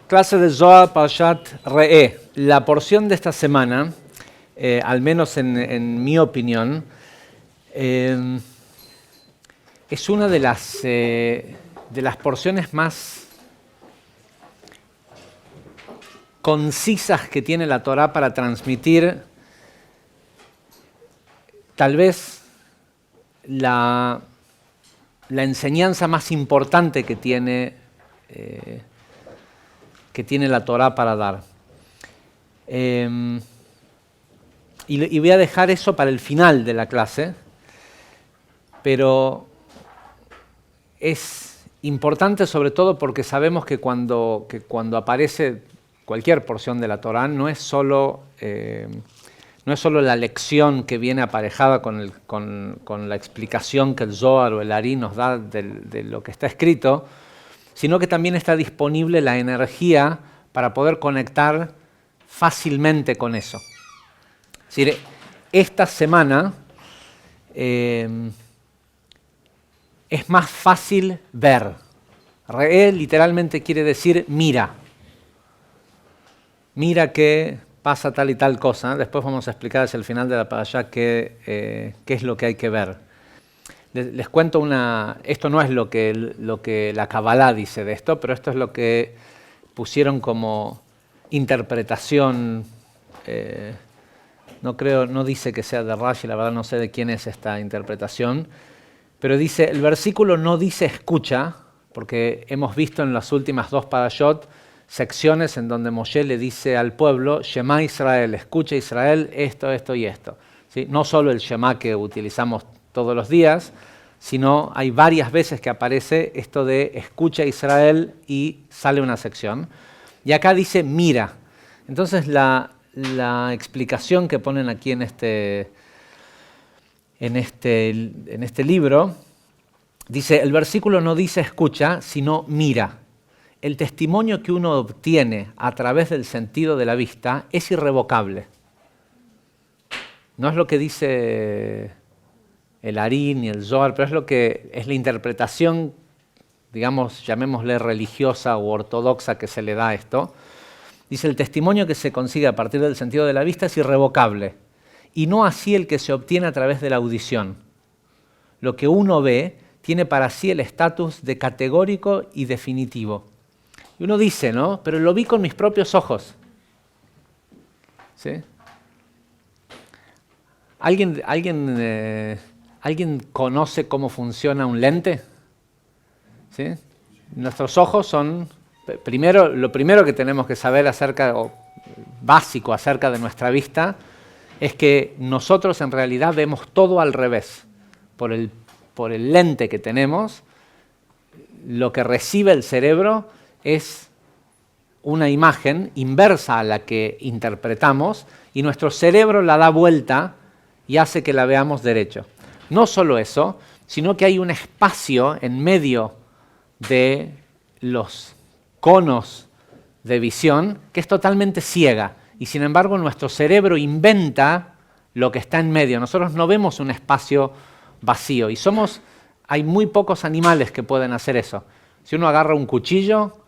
Clase de Zohar Parashat Re'eh. La porción de esta semana, al menos en mi opinión, es una de las porciones más concisas que tiene la Torá para transmitir tal vez la enseñanza más importante que tiene la Torá para dar. Y voy a dejar eso para el final de la clase, pero es importante sobre todo porque sabemos que cuando aparece cualquier porción de la Torá no es solo la lección que viene aparejada con la explicación que el Zohar o el Ari nos da de lo que está escrito, sino que también está disponible la energía para poder conectar fácilmente con eso. Es decir, esta semana es más fácil ver. Re'eh literalmente quiere decir mira. Mira que pasa tal y tal cosa. Después vamos a explicar hacia el final de la parashá qué es lo que hay que ver. Les cuento esto no es lo que la Kabbalah dice de esto, pero esto es lo que pusieron como interpretación. No dice que sea de Rashi, la verdad no sé de quién es esta interpretación, pero dice, el versículo no dice escucha, porque hemos visto en las últimas dos parashot secciones en donde Moshe le dice al pueblo, Shema Israel, escucha Israel, esto y esto. ¿Sí? No solo el Shema que utilizamos todos los días, sino hay varias veces que aparece esto de escucha Israel y sale una sección. Y acá dice mira. Entonces la explicación que ponen aquí en este libro dice, el versículo no dice escucha, sino mira. El testimonio que uno obtiene a través del sentido de la vista es irrevocable. No es lo que dice el Ari ni el Zohar, pero es la interpretación, digamos, llamémosle religiosa o ortodoxa que se le da a esto. Dice, el testimonio que se consigue a partir del sentido de la vista es irrevocable, y no así el que se obtiene a través de la audición. Lo que uno ve tiene para sí el estatus de categórico y definitivo. Y uno dice, ¿no? Pero lo vi con mis propios ojos. ¿Sí? ¿Alguien conoce cómo funciona un lente? ¿Sí? Nuestros ojos son, lo primero que tenemos que saber básico acerca de nuestra vista, es que nosotros en realidad vemos todo al revés. Por el lente que tenemos, lo que recibe el cerebro es una imagen inversa a la que interpretamos y nuestro cerebro la da vuelta y hace que la veamos derecho. No solo eso, sino que hay un espacio en medio de los conos de visión que es totalmente ciega y sin embargo nuestro cerebro inventa lo que está en medio. Nosotros no vemos un espacio vacío y hay muy pocos animales que pueden hacer eso. Si uno agarra un cuchillo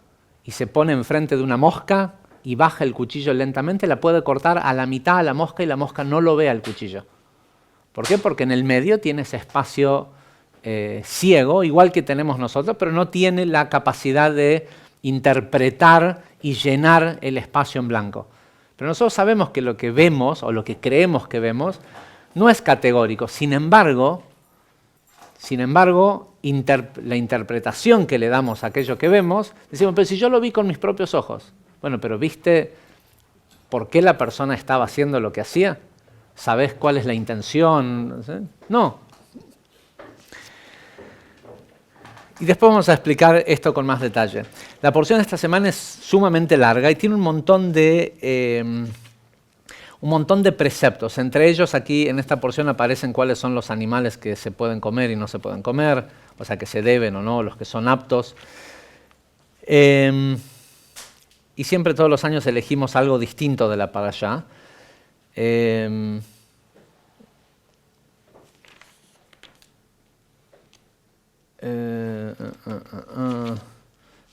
y se pone enfrente de una mosca y baja el cuchillo lentamente, la puede cortar a la mitad a la mosca y la mosca no lo ve al cuchillo. ¿Por qué? Porque en el medio tiene ese espacio ciego, igual que tenemos nosotros, pero no tiene la capacidad de interpretar y llenar el espacio en blanco. Pero nosotros sabemos que lo que vemos, o lo que creemos que vemos, no es categórico. Sin embargo, la interpretación que le damos a aquello que vemos, decimos, pero si yo lo vi con mis propios ojos. Bueno, pero ¿viste por qué la persona estaba haciendo lo que hacía? ¿Sabés cuál es la intención? No. Y después vamos a explicar esto con más detalle. La porción de esta semana es sumamente larga y tiene un montón de preceptos. Entre ellos aquí en esta porción aparecen cuáles son los animales que se pueden comer y no se pueden comer, o sea que se deben o no, los que son aptos. Y siempre todos los años elegimos algo distinto de la parashá.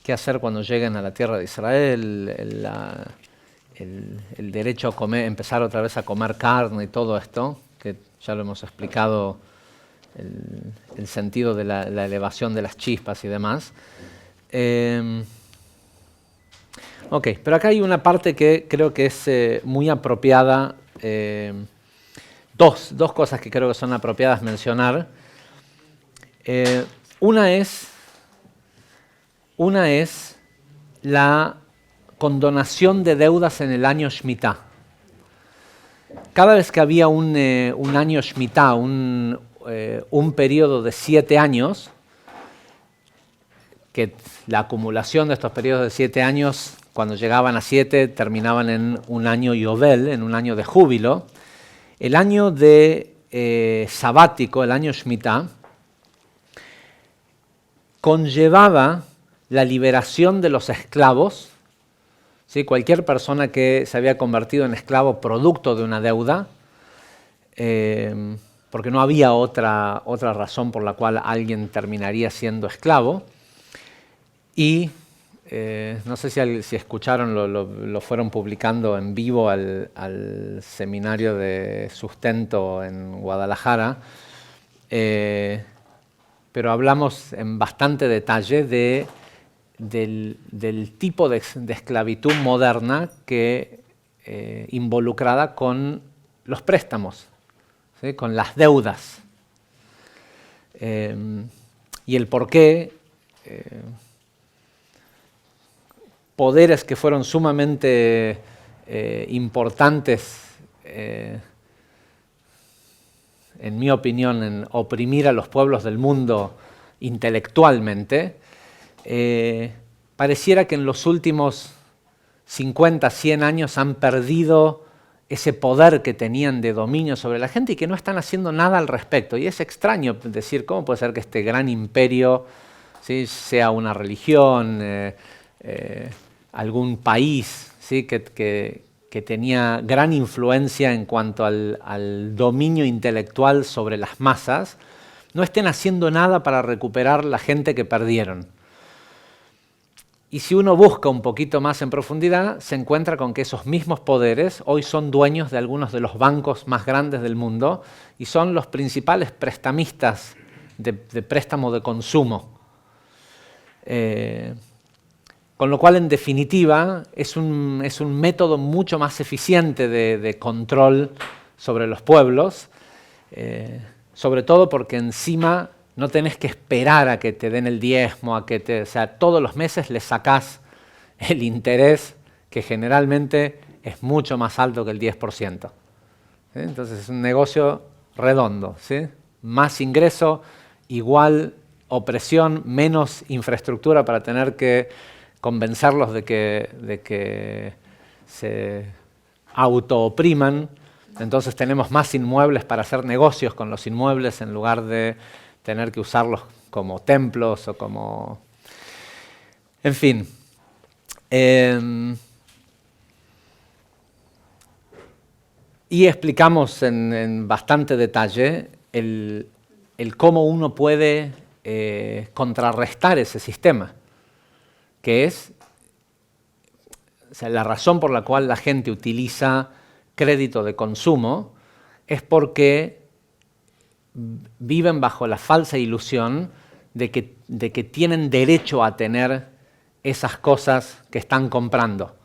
qué hacer cuando lleguen a la tierra de Israel, el derecho a comer, empezar otra vez a comer carne y todo esto, que ya lo hemos explicado, el sentido de la elevación de las chispas y demás. Ok, pero acá hay una parte que creo que es muy apropiada, dos cosas que creo que son apropiadas mencionar. Una es la condonación de deudas en el año Shemitah. Cada vez que había un año Shemitah, un periodo de 7 años, que la acumulación de estos periodos de 7 años, cuando llegaban a 7, terminaban en un año Yovel, en un año de júbilo. El año de sabático, el año Shemitah, conllevaba la liberación de los esclavos. ¿Sí? Cualquier persona que se había convertido en esclavo producto de una deuda, porque no había otra razón por la cual alguien terminaría siendo esclavo. Y no sé si escucharon, lo fueron publicando en vivo al seminario de sustento en Guadalajara, pero hablamos en bastante detalle del tipo de esclavitud moderna que involucrada con los préstamos, ¿sí? Con las deudas, y el por qué poderes que fueron sumamente importantes, en mi opinión, en oprimir a los pueblos del mundo intelectualmente, pareciera que en los últimos 50, 100 años han perdido ese poder que tenían de dominio sobre la gente y que no están haciendo nada al respecto. Y es extraño decir, ¿cómo puede ser que este gran imperio, ¿sí? sea una religión, algún país, ¿sí? que tenía gran influencia en cuanto al dominio intelectual sobre las masas, no estén haciendo nada para recuperar la gente que perdieron? Y si uno busca un poquito más en profundidad, se encuentra con que esos mismos poderes hoy son dueños de algunos de los bancos más grandes del mundo y son los principales prestamistas de préstamo de consumo. Con lo cual, en definitiva, es un método mucho más eficiente de control sobre los pueblos, sobre todo porque encima no tenés que esperar a que te den el diezmo, o sea, todos los meses le sacás el interés, que generalmente es mucho más alto que el 10%. ¿Sí? Entonces es un negocio redondo, ¿sí? Más ingreso, igual opresión, menos infraestructura para tener que convencerlos de que se autoopriman. Entonces tenemos más inmuebles para hacer negocios con los inmuebles en lugar de tener que usarlos como templos o como... En fin. Y explicamos en bastante detalle el cómo uno puede contrarrestar ese sistema, que es, o sea, la razón por la cual la gente utiliza crédito de consumo es porque viven bajo la falsa ilusión de que tienen derecho a tener esas cosas que están comprando.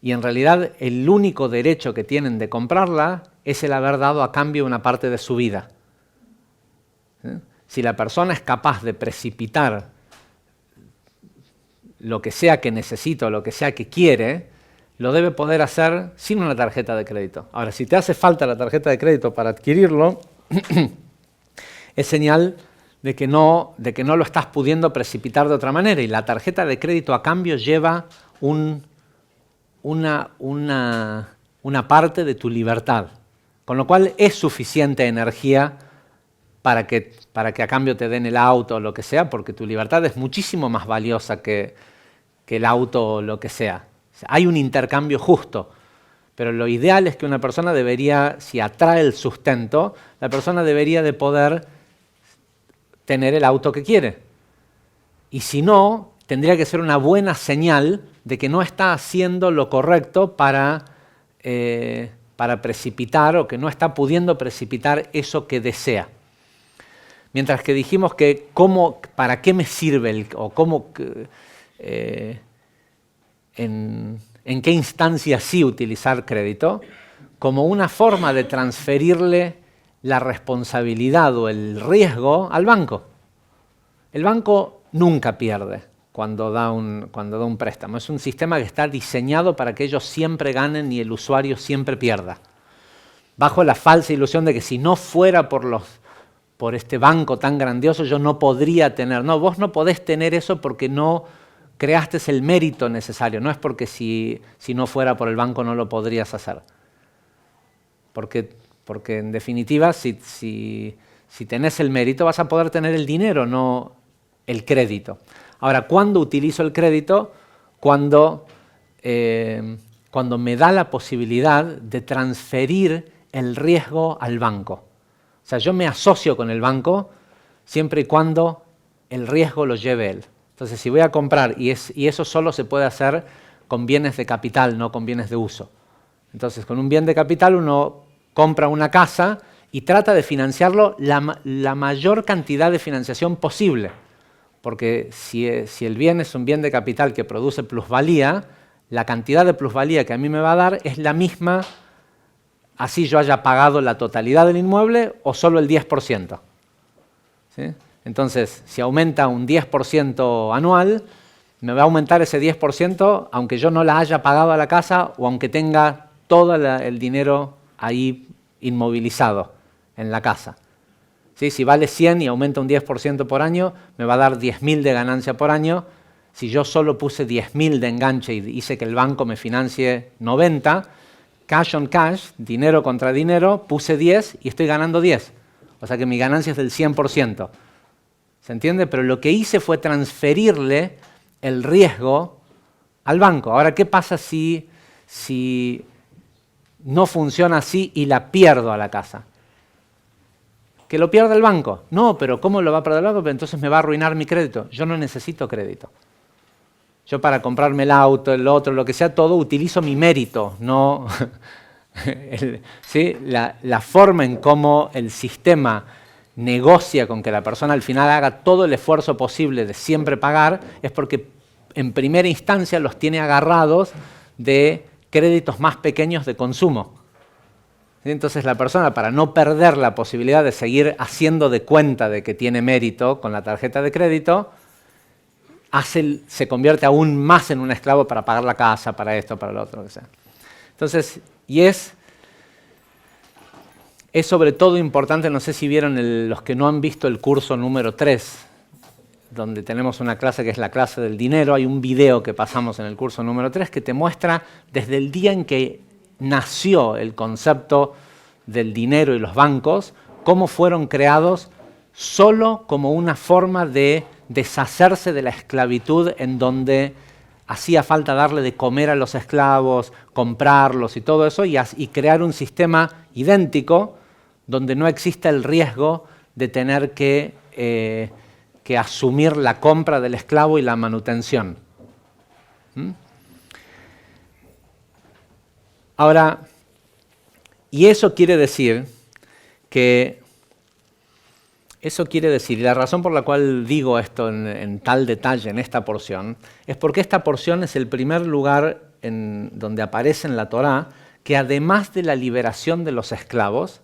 Y en realidad el único derecho que tienen de comprarla es el haber dado a cambio una parte de su vida. ¿Sí? Si la persona es capaz de precipitar lo que sea que necesita o lo que sea que quiere, lo debe poder hacer sin una tarjeta de crédito. Ahora, si te hace falta la tarjeta de crédito para adquirirlo, es señal de que no lo estás pudiendo precipitar de otra manera. Y la tarjeta de crédito a cambio lleva una parte de tu libertad. Con lo cual es suficiente energía para que a cambio te den el auto o lo que sea, porque tu libertad es muchísimo más valiosa que el auto o lo que sea. O sea, hay un intercambio justo. Pero lo ideal es que una persona debería, si atrae el sustento, la persona debería de poder tener el auto que quiere. Y si no, tendría que ser una buena señal de que no está haciendo lo correcto para precipitar o que no está pudiendo precipitar eso que desea. Mientras que dijimos que para qué me sirve o cómo, en qué instancia sí utilizar crédito, como una forma de transferirle la responsabilidad o el riesgo al banco. El banco nunca pierde cuando da un préstamo. Es un sistema que está diseñado para que ellos siempre ganen y el usuario siempre pierda. Bajo la falsa ilusión de que si no fuera por este banco tan grandioso, yo no podría tener. No, vos no podés tener eso porque no creaste el mérito necesario. No es porque si no fuera por el banco no lo podrías hacer. Porque en definitiva, si tenés el mérito, vas a poder tener el dinero, no el crédito. Ahora, ¿cuándo utilizo el crédito? Cuando me da la posibilidad de transferir el riesgo al banco. O sea, yo me asocio con el banco siempre y cuando el riesgo lo lleve él. Entonces, si voy a comprar, y eso solo se puede hacer con bienes de capital, no con bienes de uso. Entonces, con un bien de capital uno compra una casa y trata de financiarlo la mayor cantidad de financiación posible. Porque si el bien es un bien de capital que produce plusvalía, la cantidad de plusvalía que a mí me va a dar es la misma, así yo haya pagado la totalidad del inmueble o solo el 10%. ¿Sí? Entonces, si aumenta un 10% anual, me va a aumentar ese 10% aunque yo no la haya pagado a la casa o aunque tenga todo el dinero ahí inmovilizado en la casa. ¿Sí? Si vale 100 y aumenta un 10% por año, me va a dar 10.000 de ganancia por año. Si yo solo puse 10.000 de enganche y hice que el banco me financie 90, cash on cash, dinero contra dinero, puse 10 y estoy ganando 10. O sea que mi ganancia es del 100%. ¿Se entiende? Pero lo que hice fue transferirle el riesgo al banco. Ahora, ¿qué pasa si no funciona así y la pierdo a la casa? ¿Que lo pierda el banco? No, pero ¿cómo lo va a perder el banco? Pero entonces me va a arruinar mi crédito. Yo no necesito crédito. Yo para comprarme el auto, el otro, lo que sea, todo utilizo mi mérito, no ¿sí? La forma en cómo el sistema negocia con que la persona al final haga todo el esfuerzo posible de siempre pagar es porque en primera instancia los tiene agarrados de créditos más pequeños de consumo. Entonces la persona, para no perder la posibilidad de seguir haciendo de cuenta de que tiene mérito con la tarjeta de crédito, se convierte aún más en un esclavo para pagar la casa, para esto, para lo otro, lo que sea. Entonces, y es sobre todo importante, no sé si vieron los que no han visto el curso número 3, donde tenemos una clase que es la clase del dinero, hay un video que pasamos en el curso número 3 que te muestra desde el día en que nació el concepto del dinero y los bancos, cómo fueron creados solo como una forma de deshacerse de la esclavitud en donde hacía falta darle de comer a los esclavos, comprarlos y todo eso, y crear un sistema idéntico donde no exista el riesgo de tener que asumir la compra del esclavo y la manutención. Ahora, y eso quiere decir, y la razón por la cual digo esto en tal detalle en esta porción, es porque esta porción es el primer lugar donde aparece en la Torá que además de la liberación de los esclavos,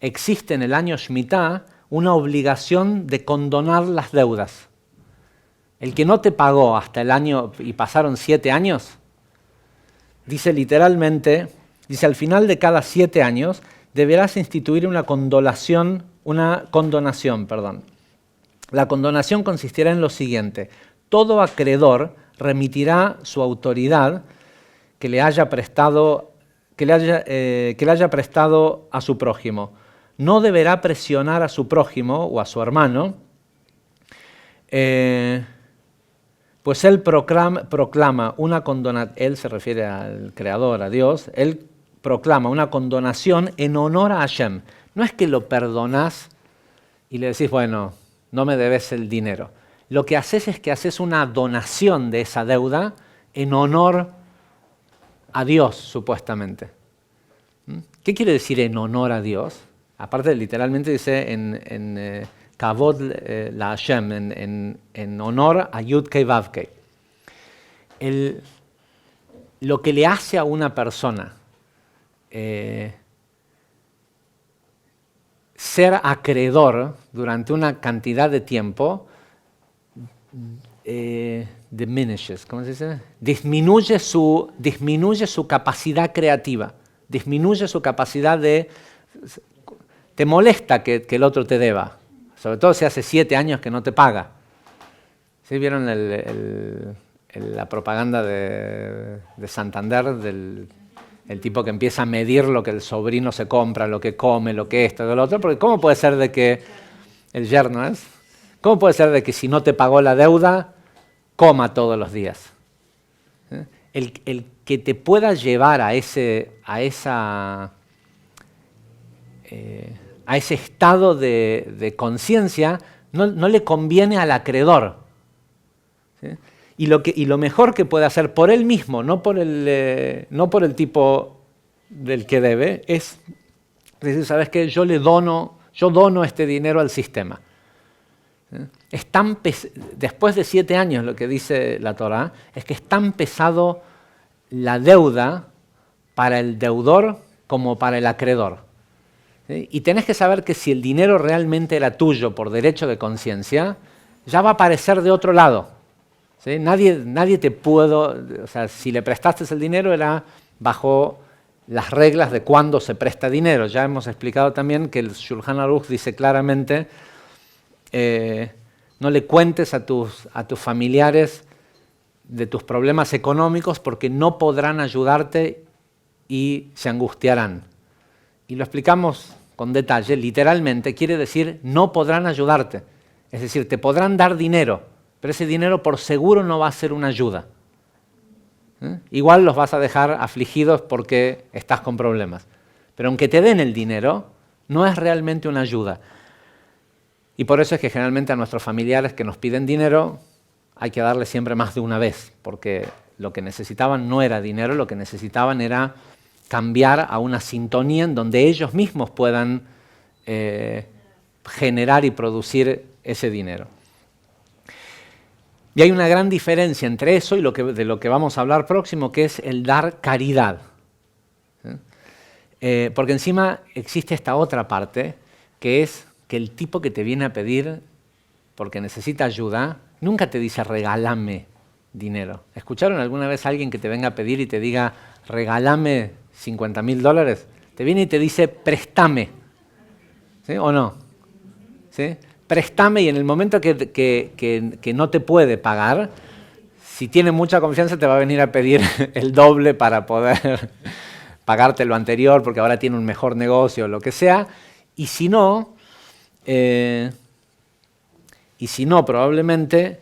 existe en el año Shemitah una obligación de condonar las deudas. El que no te pagó hasta el año y pasaron 7 años, dice literalmente, al final de cada 7 años deberás instituir una condonación. La condonación consistirá en lo siguiente: todo acreedor remitirá su autoridad que le haya prestado a su prójimo. No deberá presionar a su prójimo o a su hermano, pues él proclama una condonación, él se refiere al Creador, a Dios, él proclama una condonación en honor a Hashem. No es que lo perdonás y le decís, bueno, no me debes el dinero. lo que haces es que haces una donación de esa deuda en honor a Dios, supuestamente. ¿Qué quiere decir en honor a Dios? Aparte, literalmente dice en Kavod la Hashem, en honor a Yud-Kei Vav-Kei. Lo que le hace a una persona ser acreedor durante una cantidad de tiempo diminishes, ¿cómo se dice? Disminuye su capacidad creativa, disminuye su capacidad de... Te molesta que el otro te deba, sobre todo si hace 7 años que no te paga. ¿Sí? ¿Vieron la propaganda de Santander del tipo que empieza a medir lo que el sobrino se compra, lo que come, lo que esto, lo otro? Porque ¿cómo puede ser de que el yerno es? ¿Cómo puede ser de que si no te pagó la deuda, coma todos los días? El que te pueda llevar a ese estado de conciencia no le conviene al acreedor. ¿Sí? Y lo mejor que puede hacer por él mismo, no por el tipo del que debe, es decir, ¿sabes qué? Yo dono este dinero al sistema. Después de 7 años, lo que dice la Torá, es que es tan pesado la deuda para el deudor como para el acreedor. ¿Sí? Y tenés que saber que si el dinero realmente era tuyo por derecho de conciencia, ya va a aparecer de otro lado. ¿Sí? Nadie te pudo, o sea, si le prestaste el dinero era bajo las reglas de cuándo se presta dinero. Ya hemos explicado también que el Shulchan Aruch dice claramente, no le cuentes a tus familiares de tus problemas económicos porque no podrán ayudarte y se angustiarán. Y lo explicamos con detalle, literalmente quiere decir no podrán ayudarte. Es decir, te podrán dar dinero, pero ese dinero por seguro no va a ser una ayuda. Igual los vas a dejar afligidos porque estás con problemas. Pero aunque te den el dinero, no es realmente una ayuda. Y por eso es que generalmente a nuestros familiares que nos piden dinero, hay que darles siempre más de una vez, porque lo que necesitaban no era dinero, lo que necesitaban era cambiar a una sintonía en donde ellos mismos puedan generar y producir ese dinero. Y hay una gran diferencia entre eso y de lo que vamos a hablar próximo, que es el dar caridad. Porque encima existe esta otra parte, que es que el tipo que te viene a pedir porque necesita ayuda, nunca te dice regálame dinero. ¿Escucharon alguna vez a alguien que te venga a pedir y te diga regálame $50,000? Te viene y te dice préstame. ¿Sí o no? ¿Sí? Préstame, y en el momento que no te puede pagar, si tiene mucha confianza te va a venir a pedir el doble para poder pagarte lo anterior porque ahora tiene un mejor negocio o lo que sea. Y si no, probablemente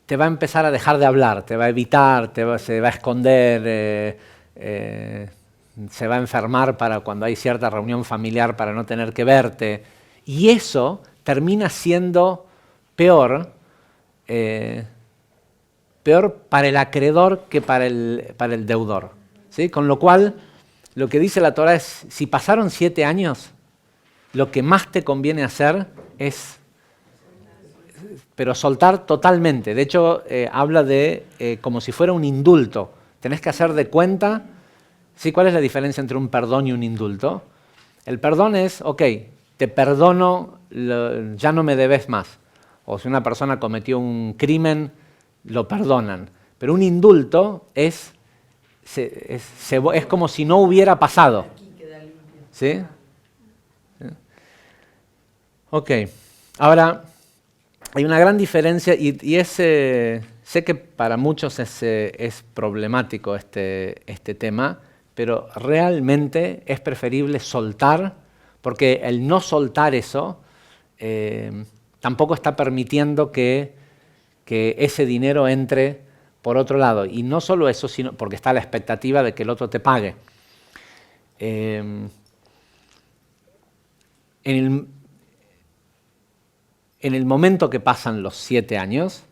te va a empezar a dejar de hablar, te va a evitar, se va a esconder, se va a enfermar para cuando hay cierta reunión familiar para no tener que verte. Y eso termina siendo peor para el acreedor que para el deudor. ¿Sí? Con lo cual, lo que dice la Torá es, si pasaron 7 años, lo que más te conviene hacer es, pero soltar totalmente. De hecho, habla de como si fuera un indulto. Tenés que hacer de cuenta, ¿sí? ¿Cuál es la diferencia entre un perdón y un indulto? El perdón es, ok, te perdono, ya no me debes más. O si una persona cometió un crimen, lo perdonan. Pero un indulto es como si no hubiera pasado. ¿Sí? Ok, ahora hay una gran diferencia y sé que para muchos es problemático este tema, pero realmente es preferible soltar, porque el no soltar eso tampoco está permitiendo que ese dinero entre por otro lado. Y no solo eso, sino porque está la expectativa de que el otro te pague. en el momento que pasan los 7 años,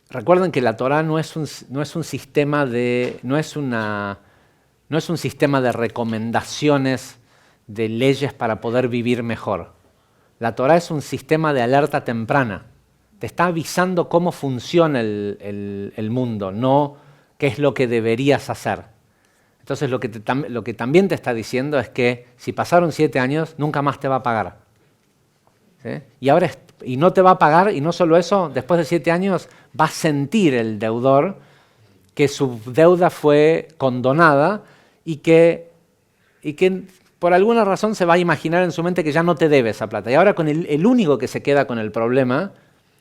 recuerden que la Torá no es un sistema de recomendaciones, de leyes para poder vivir mejor. La Torá es un sistema de alerta temprana. Te está avisando cómo funciona el mundo, no qué es lo que deberías hacer. Entonces lo que también te está diciendo es que si pasaron 7 años, nunca más te va a pagar. ¿Sí? Y no te va a pagar, y no solo eso, después de 7 años va a sentir el deudor que su deuda fue condonada y que por alguna razón se va a imaginar en su mente que ya no te debe esa plata. Y ahora el único que se queda con el problema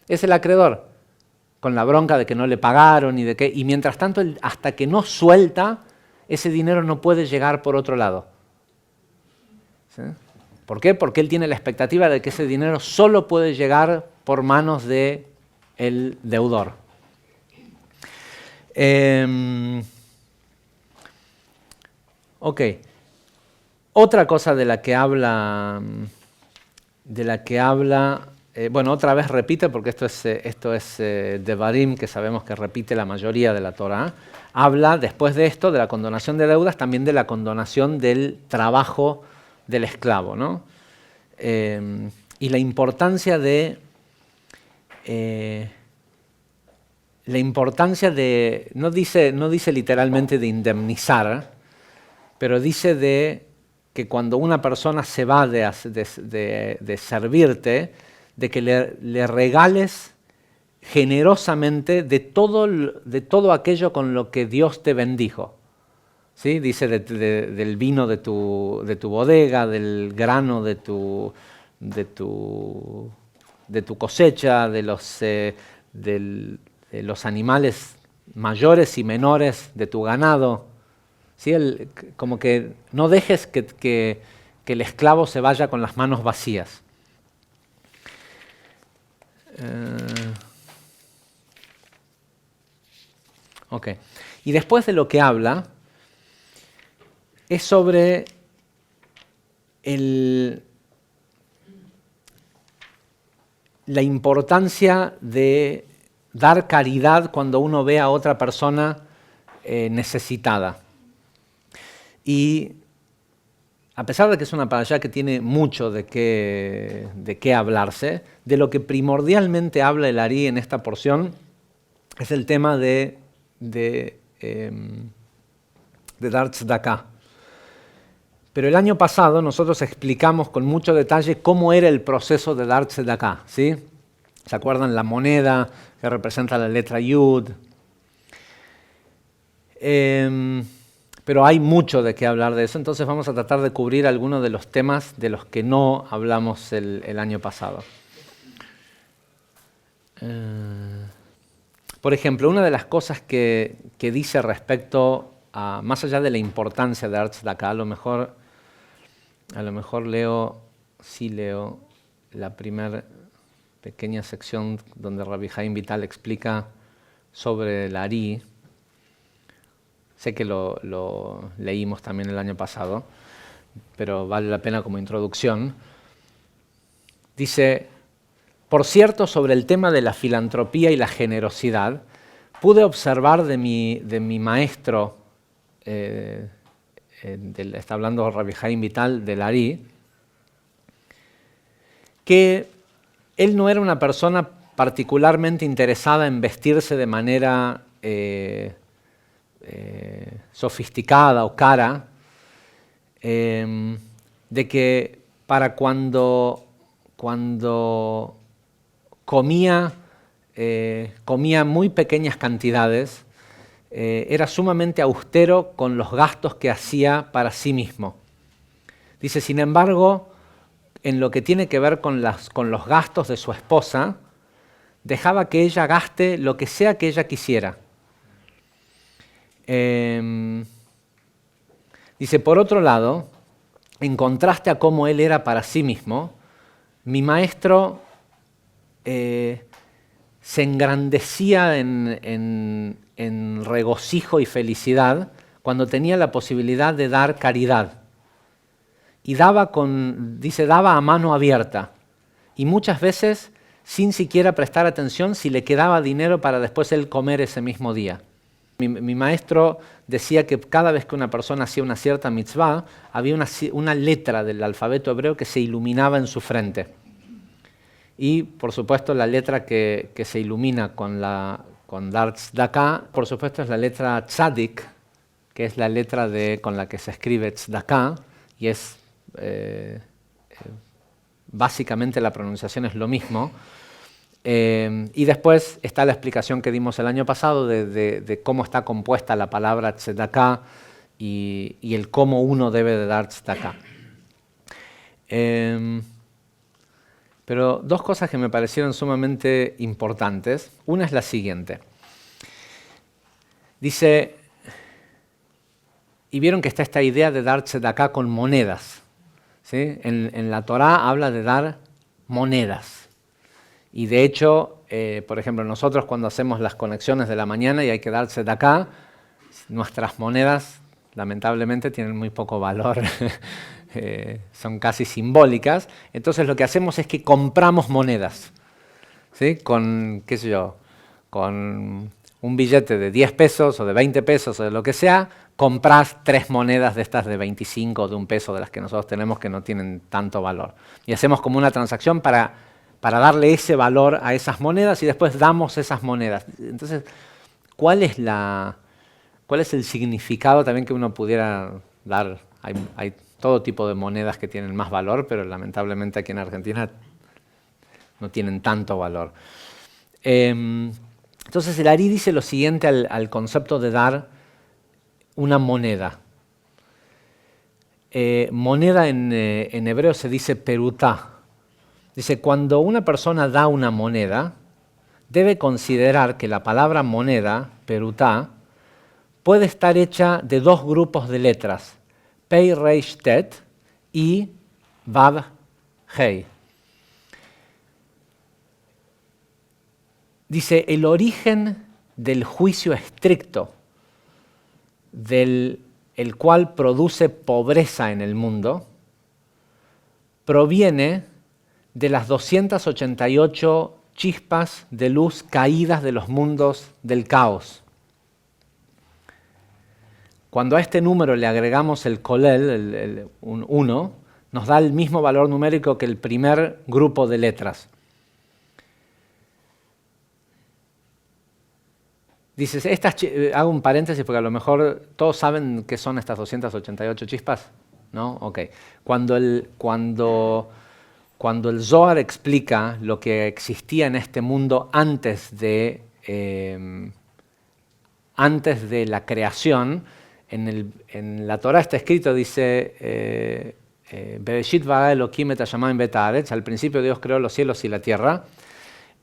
es el acreedor, con la bronca de que no le pagaron y mientras tanto, hasta que no suelta, ese dinero no puede llegar por otro lado. ¿Sí? ¿Por qué? Porque él tiene la expectativa de que ese dinero solo puede llegar por manos del deudor. Ok. Otra cosa de la que habla, bueno, otra vez repite, porque esto es Devarim, que sabemos que repite la mayoría de la Torá, habla después de esto, de la condonación de deudas, también de la condonación del trabajo del esclavo, ¿no? Y la importancia de no dice literalmente de indemnizar, pero dice de que cuando una persona se va de servirte, de que le regales generosamente de todo aquello con lo que Dios te bendijo. ¿Sí? Dice del vino de tu bodega, del grano de tu cosecha, de los animales mayores y menores de tu ganado. ¿Sí? Como que no dejes que el esclavo se vaya con las manos vacías. Ok. Y después de lo que habla, es sobre la importancia de dar caridad cuando uno ve a otra persona necesitada. Y a pesar de que es una parashá que tiene mucho de qué hablarse, de lo que primordialmente habla el Ari en esta porción es el tema de dar tzedakah. Pero el año pasado nosotros explicamos con mucho detalle cómo era el proceso de dar tzedakah, ¿sí? ¿Se acuerdan? La moneda que representa la letra Yud. Pero hay mucho de qué hablar de eso, entonces vamos a tratar de cubrir algunos de los temas de los que no hablamos el año pasado. Por ejemplo, una de las cosas que dice respecto a, más allá de la importancia de dar tzedakah, a lo mejor leo la primera pequeña sección donde Rabbi Haim Vital explica sobre el Ari. Sé que lo leímos también el año pasado, pero vale la pena como introducción. Dice, por cierto, sobre el tema de la filantropía y la generosidad, pude observar de mi maestro, está hablando Rabbi Haim Vital del Ari, que él no era una persona particularmente interesada en vestirse de manera sofisticada o cara, de que para cuando comía muy pequeñas cantidades, era sumamente austero con los gastos que hacía para sí mismo. Dice, sin embargo, en lo que tiene que ver con los gastos de su esposa, dejaba que ella gaste lo que sea que ella quisiera. Dice, por otro lado, en contraste a cómo él era para sí mismo, mi maestro se engrandecía en regocijo y felicidad cuando tenía la posibilidad de dar caridad. y daba a mano abierta, y muchas veces sin siquiera prestar atención si le quedaba dinero para después él comer ese mismo día. Mi maestro decía que cada vez que una persona hacía una cierta mitzvah, había una letra del alfabeto hebreo que se iluminaba en su frente. Y, por supuesto, la letra que se ilumina con dar tzedakah, por supuesto, es la letra tzadik, que es la letra con la que se escribe tzedakah, y es básicamente la pronunciación es lo mismo. Y después está la explicación que dimos el año pasado de cómo está compuesta la palabra tzedakah y el cómo uno debe de dar tzedakah. Pero dos cosas que me parecieron sumamente importantes. Una es la siguiente. Dice, y vieron que está esta idea de dar tzedakah con monedas, ¿sí? En la Torá habla de dar monedas. Y de hecho, por ejemplo, nosotros cuando hacemos las conexiones de la mañana y hay que dar tzedakah, nuestras monedas lamentablemente tienen muy poco valor. Son casi simbólicas, entonces lo que hacemos es que compramos monedas, ¿sí? Con, qué sé yo, con un billete de 10 pesos o de 20 pesos o de lo que sea, compras 3 monedas de estas de 25 o de 1 peso de las que nosotros tenemos que no tienen tanto valor. Y hacemos como una transacción para darle ese valor a esas monedas y después damos esas monedas. Entonces, ¿cuál es el significado también que uno pudiera dar? Hay todo tipo de monedas que tienen más valor, pero lamentablemente aquí en Argentina no tienen tanto valor. Entonces el Ari dice lo siguiente al concepto de dar una moneda. Moneda en hebreo se dice perutá. Dice, cuando una persona da una moneda, debe considerar que la palabra moneda, perutá, puede estar hecha de 2 grupos de letras, Pei Reish Tet y Vav Hei. Dice, el origen del juicio estricto, el cual produce pobreza en el mundo, proviene de las 288 chispas de luz caídas de los mundos del caos. Cuando a este número le agregamos el kolel, un 1, nos da el mismo valor numérico que el primer grupo de letras. Dices, hago un paréntesis porque a lo mejor todos saben qué son estas 288 chispas, ¿no? Ok. Cuando el Zohar explica lo que existía en este mundo antes de la creación, en la Torá está escrito, dice, Bereshit bara Elokim et hashamayim bet haaretz, al principio Dios creó los cielos y la tierra,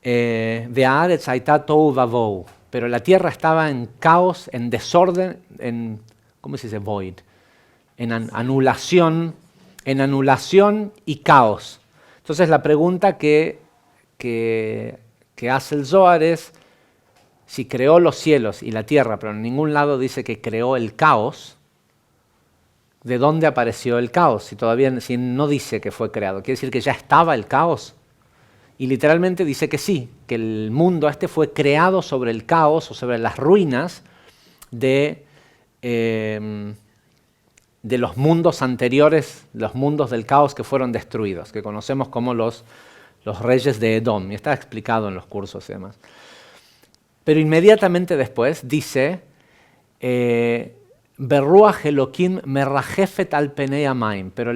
ve'haaretz hayta tohu vavohu, pero la tierra estaba en caos, en desorden, ¿cómo se dice? Void, en anulación y caos. Entonces la pregunta que hace el Zohar es, si creó los cielos y la tierra, pero en ningún lado dice que creó el caos, ¿de dónde apareció el caos? Si no dice que fue creado, ¿quiere decir que ya estaba el caos? Y literalmente dice que sí, que el mundo fue creado sobre el caos o sobre las ruinas de los mundos anteriores, los mundos del caos que fueron destruidos, que conocemos como los reyes de Edom, y está explicado en los cursos y demás. Pero inmediatamente después dice, Berruach Elokim merrajefet al penei hamayim, pero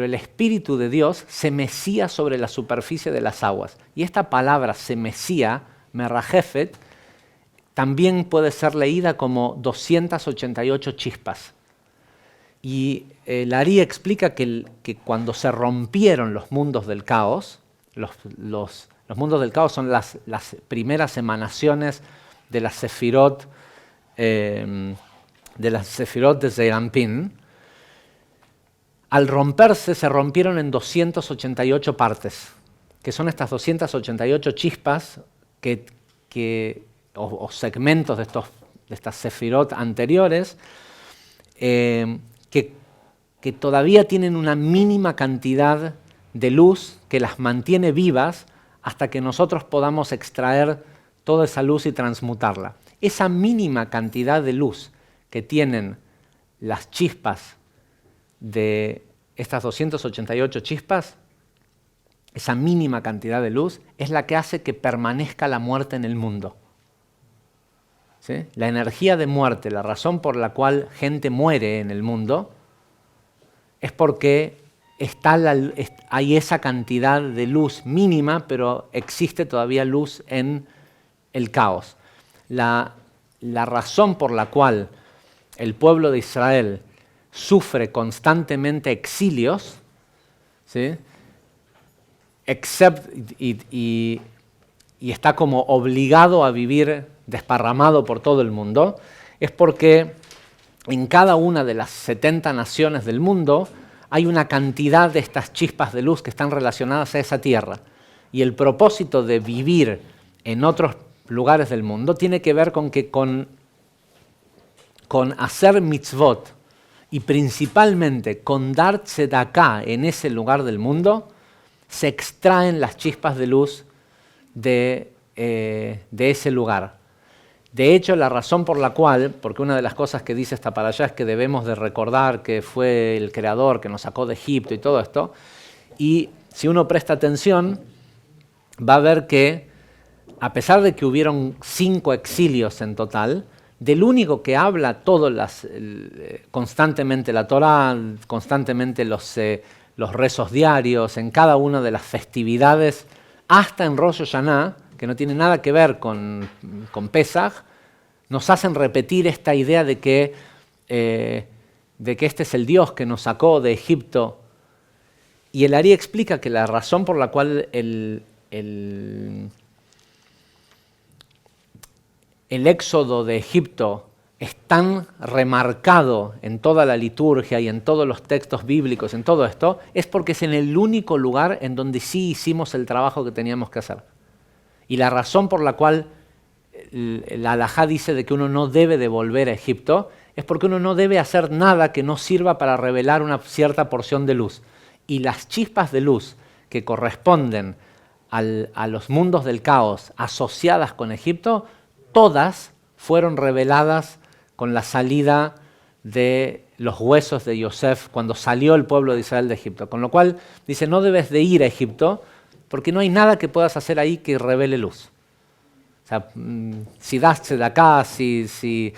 el Espíritu de Dios se mecía sobre la superficie de las aguas. Y esta palabra se mecía, merrajefet, también puede ser leída como 288 chispas. Y el Ari explica que cuando se rompieron los mundos del caos, los mundos del caos son las primeras emanaciones de las sefirot, de Zeir Anpin. Al romperse, se rompieron en 288 partes, que son estas 288 chispas o segmentos de estas sefirot anteriores, que que todavía tienen una mínima cantidad de luz que las mantiene vivas hasta que nosotros podamos extraer toda esa luz y transmutarla. Esa mínima cantidad de luz que tienen las chispas de estas 288 chispas, esa mínima cantidad de luz es la que hace que permanezca la muerte en el mundo. ¿Sí? La energía de muerte, la razón por la cual gente muere en el mundo, es porque hay esa cantidad de luz mínima, pero existe todavía luz en el caos. La razón por la cual el pueblo de Israel sufre constantemente exilios, ¿sí? y está como obligado a vivir desparramado por todo el mundo, es porque en cada una de las 70 naciones del mundo hay una cantidad de estas chispas de luz que están relacionadas a esa tierra. Y el propósito de vivir en otros lugares del mundo tiene que ver con que con hacer mitzvot y principalmente con dar tzedakah en ese lugar del mundo, se extraen las chispas de luz de ese lugar. De hecho, la razón por la cual, porque una de las cosas que dice esta parashá es que debemos de recordar que fue el Creador que nos sacó de Egipto y todo esto, y si uno presta atención, va a ver que, a pesar de que hubieron 5 exilios en total, del único que habla constantemente la Torá, constantemente los rezos diarios, en cada una de las festividades, hasta en Rosh Hashanah, que no tiene nada que ver con Pesaj, nos hacen repetir esta idea de que este es el Dios que nos sacó de Egipto. Y el Ari explica que la razón por la cual el éxodo de Egipto es tan remarcado en toda la liturgia y en todos los textos bíblicos, en todo esto, es porque es en el único lugar en donde sí hicimos el trabajo que teníamos que hacer. Y la razón por la cual la halajá dice de que uno no debe de volver a Egipto es porque uno no debe hacer nada que no sirva para revelar una cierta porción de luz. Y las chispas de luz que corresponden a los mundos del caos asociadas con Egipto, todas fueron reveladas con la salida de los huesos de Yosef cuando salió el pueblo de Israel de Egipto. Con lo cual dice, no debes de ir a Egipto porque no hay nada que puedas hacer ahí que revele luz. O sea, si das tzedakah, si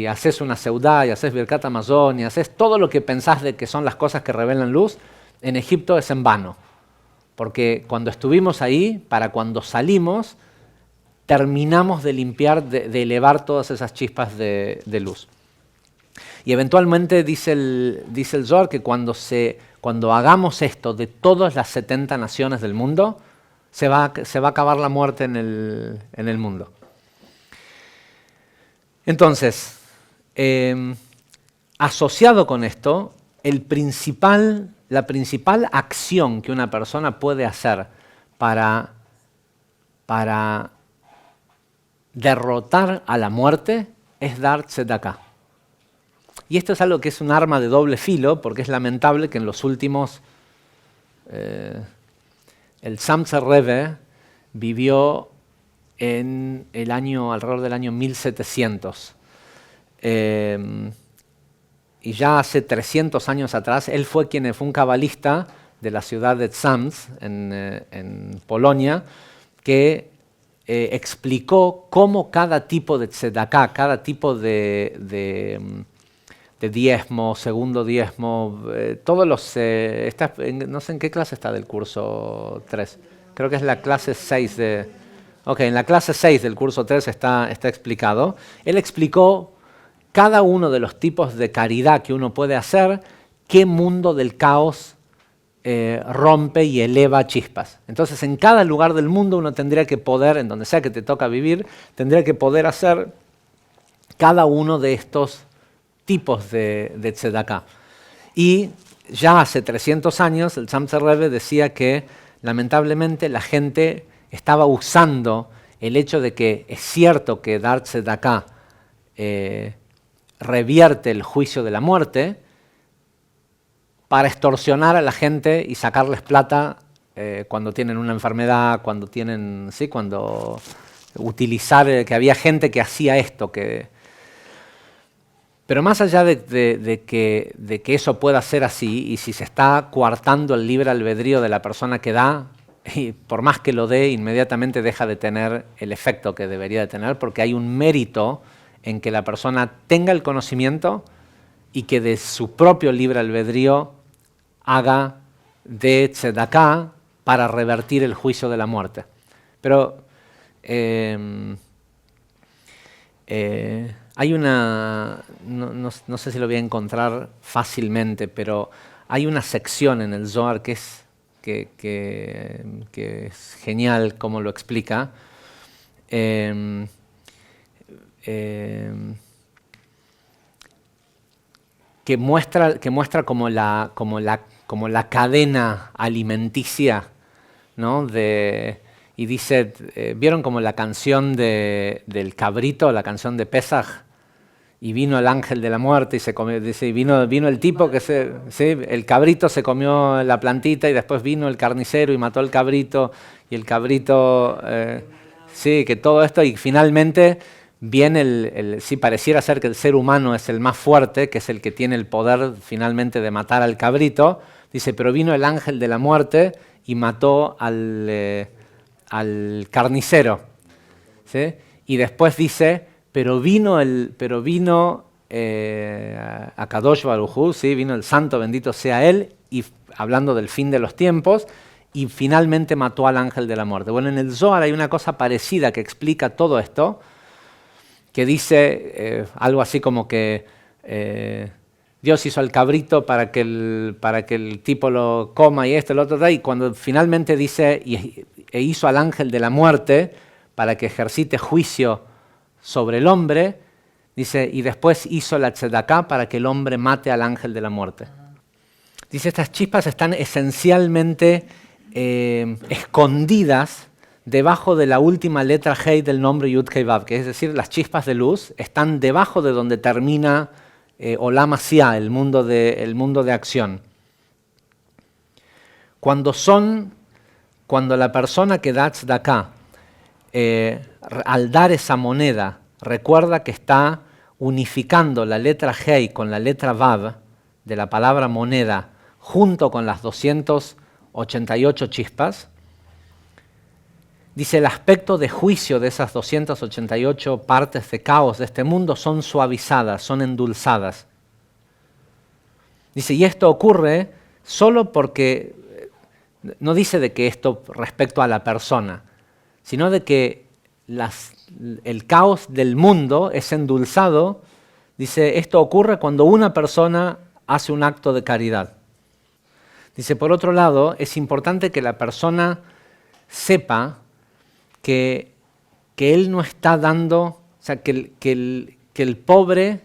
haces una seudá y haces birkat hamazon y haces todo lo que pensás de que son las cosas que revelan luz, en Egipto es en vano. Porque cuando estuvimos ahí, para cuando salimos, terminamos de limpiar, de elevar todas esas chispas de luz. Y eventualmente dice el Zohar que cuando hagamos esto de todas las 70 naciones del mundo, se va a acabar la muerte en el mundo. Entonces, asociado con esto, la principal acción que una persona puede hacer para derrotar a la muerte es dar tzedakah. Y esto es algo que es un arma de doble filo, porque es lamentable que en los últimos... el Tzemach Rebbe vivió alrededor del año 1700. Y ya hace 300 años atrás, él fue un cabalista de la ciudad de Tzemach, en Polonia, que explicó cómo cada tipo de tzedakah, cada tipo de diezmo, segundo diezmo, todos los... no sé en qué clase está del curso 3. Creo que es la clase 6 de... Ok, en la clase 6 del curso 3 está explicado. Él explicó cada uno de los tipos de caridad que uno puede hacer, qué mundo del caos rompe y eleva chispas. Entonces, en cada lugar del mundo uno tendría que poder, en donde sea que te toca vivir, tendría que poder hacer cada uno de estos tipos de tzedakah. Y ya hace 300 años el Tzemach Rebbe decía que lamentablemente la gente estaba usando el hecho de que es cierto que dar tzedakah revierte el juicio de la muerte, para extorsionar a la gente y sacarles plata cuando tienen una enfermedad, cuando tienen, ¿sí? Cuando utilizar, que había gente que hacía esto. Pero más allá de que eso pueda ser así, y si se está coartando el libre albedrío de la persona que da, y por más que lo dé, inmediatamente deja de tener el efecto que debería de tener, porque hay un mérito en que la persona tenga el conocimiento y que de su propio libre albedrío haga de tzedakah para revertir el juicio de la muerte. Pero hay una, no sé si lo voy a encontrar fácilmente, pero hay una sección en el Zohar que es genial como lo explica. Que muestra como la cadena alimenticia, ¿no? Y dice, ¿vieron como la canción del cabrito, la canción de Pesaj? Y vino el ángel de la muerte y se comió, dice, vino el tipo que ¿sí? El cabrito se comió la plantita y después vino el carnicero y mató al cabrito, y el cabrito, sí, que todo esto, y finalmente viene sí, pareciera ser que el ser humano es el más fuerte, que es el que tiene el poder finalmente de matar al cabrito. Dice, pero vino el ángel de la muerte y mató al carnicero, ¿sí? Y después dice, pero vino Akadosh Baruj Hu, ¿sí? Vino el santo, bendito sea él, y hablando del fin de los tiempos, y finalmente mató al ángel de la muerte. Bueno, en el Zohar hay una cosa parecida que explica todo esto, que dice algo así como que Dios hizo al cabrito para que el tipo lo coma y esto, el otro, y cuando finalmente dice, e hizo al ángel de la muerte para que ejercite juicio sobre el hombre, dice, y después hizo la tzedakah para que el hombre mate al ángel de la muerte. Dice, estas chispas están esencialmente escondidas debajo de la última letra Hei del nombre Yud Kei Vav, que es decir, las chispas de luz están debajo de donde termina Olam Asiá, el mundo de acción. Cuando la persona que da tzedakah, al dar esa moneda, recuerda que está unificando la letra Hei con la letra Vav de la palabra moneda junto con las 288 chispas, dice, el aspecto de juicio de esas 288 partes de caos de este mundo son suavizadas, son endulzadas. Dice, y esto ocurre solo porque, no dice de que esto respecto a la persona, sino de que el caos del mundo es endulzado. Dice, esto ocurre cuando una persona hace un acto de caridad. Dice, por otro lado, es importante que la persona sepa que él no está dando, o sea, que el pobre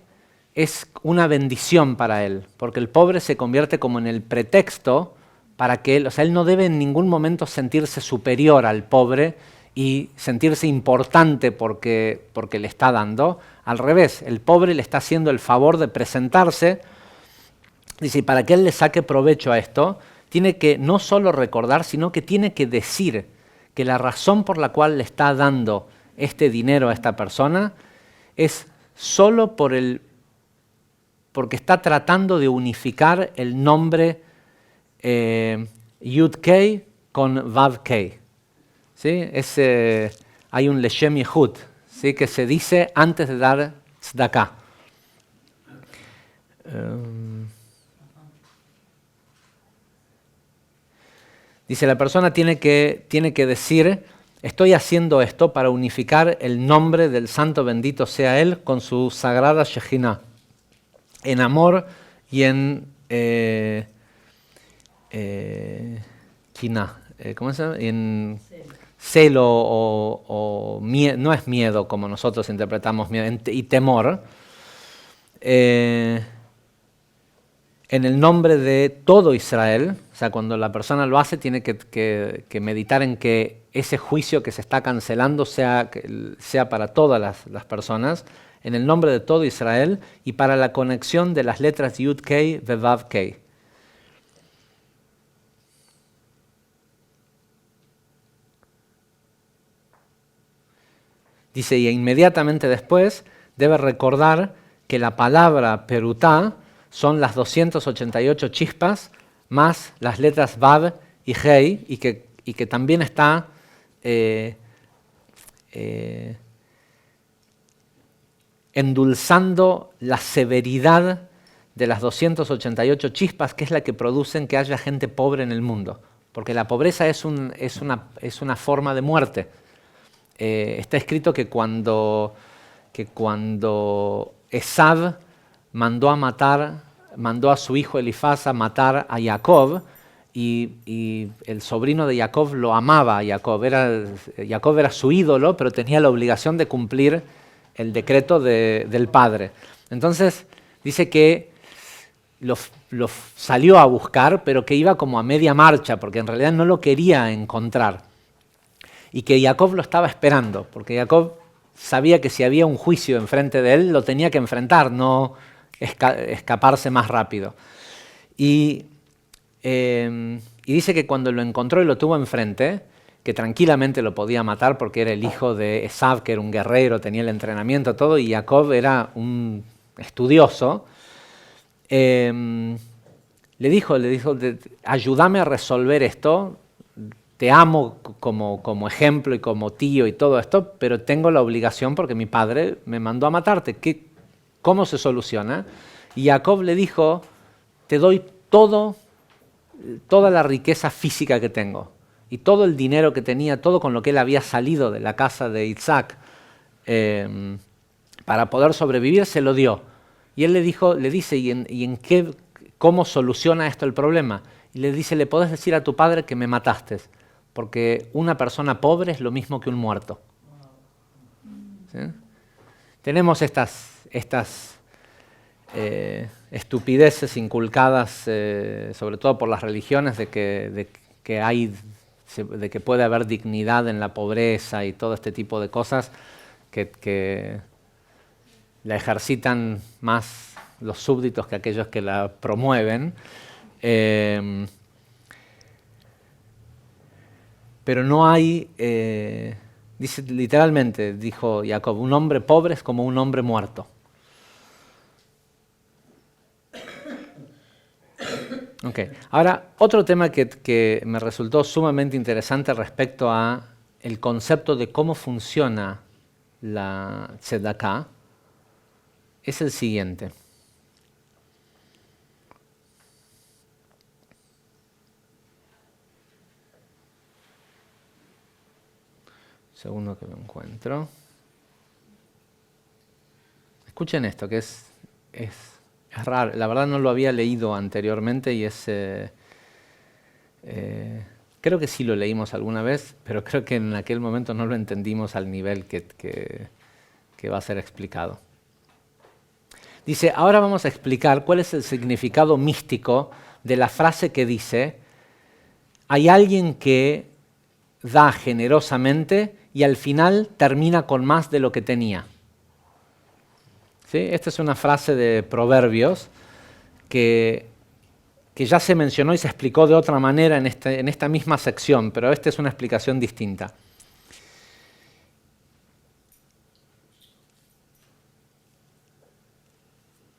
es una bendición para él, porque el pobre se convierte como en el pretexto para que él, o sea, él no debe en ningún momento sentirse superior al pobre y sentirse importante porque le está dando. Al revés, el pobre le está haciendo el favor de presentarse. Dice, y para que él le saque provecho a esto, tiene que no solo recordar, sino que tiene que decir que la razón por la cual le está dando este dinero a esta persona es solo porque está tratando de unificar el nombre Yud Kei con Vav Kei. ¿Sí? Hay un Leshem Yehud, ¿sí? Que se dice antes de dar tzedakah. Dice, la persona tiene que decir, estoy haciendo esto para unificar el nombre del santo bendito sea él con su sagrada Shejinah, en amor y en Kinah, ¿cómo se llama? En celo o miedo, no es miedo como nosotros interpretamos miedo, y temor, en el nombre de todo Israel. O sea, cuando la persona lo hace, tiene que meditar en que ese juicio que se está cancelando sea para todas las personas, en el nombre de todo Israel, y para la conexión de las letras Yud Kei y Vav Kei. Dice, y inmediatamente después debe recordar que la palabra perutá son las 288 chispas más las letras Vav y Hei, y que también está endulzando la severidad de las 288 chispas, que es la que producen que haya gente pobre en el mundo. Porque la pobreza es una forma de muerte. Está escrito que cuando Esav mandó a su hijo Elifaz a matar a Jacob, y el sobrino de Jacob lo amaba a Jacob. Jacob era su ídolo, pero tenía la obligación de cumplir el decreto del padre. Entonces dice que lo salió a buscar, pero que iba como a media marcha, porque en realidad no lo quería encontrar. Y que Jacob lo estaba esperando, porque Jacob sabía que si había un juicio enfrente de él, lo tenía que enfrentar, no escaparse más rápido. Y dice que cuando lo encontró y lo tuvo enfrente, que tranquilamente lo podía matar porque era el hijo de Esav, que era un guerrero, tenía el entrenamiento, todo, y Jacob era un estudioso, le dijo, ayúdame a resolver esto, te amo como ejemplo y como tío y todo esto, pero tengo la obligación porque mi padre me mandó a matarte. ¿Cómo se soluciona? Y Jacob le dijo, te doy toda la riqueza física que tengo y todo el dinero que tenía, todo con lo que él había salido de la casa de Isaac para poder sobrevivir, se lo dio. Y él le dice, ¿cómo soluciona esto el problema? Y le dice, le podés decir a tu padre que me mataste, porque una persona pobre es lo mismo que un muerto. ¿Sí? Tenemos estas estupideces inculcadas, sobre todo por las religiones, de que puede haber dignidad en la pobreza y todo este tipo de cosas que la ejercitan más los súbditos que aquellos que la promueven. Pero no hay, dice literalmente, dijo Jacob, un hombre pobre es como un hombre muerto. Okay. Ahora, otro tema que me resultó sumamente interesante respecto a el concepto de cómo funciona la tzedakah es el siguiente. Segundo que lo encuentro. Escuchen esto, que es raro. La verdad no lo había leído anteriormente y creo que sí lo leímos alguna vez, pero creo que en aquel momento no lo entendimos al nivel que va a ser explicado. Dice, ahora vamos a explicar cuál es el significado místico de la frase que dice, hay alguien que da generosamente y al final termina con más de lo que tenía. ¿Sí? Esta es una frase de Proverbios que ya se mencionó y se explicó de otra manera en esta misma sección, pero esta es una explicación distinta.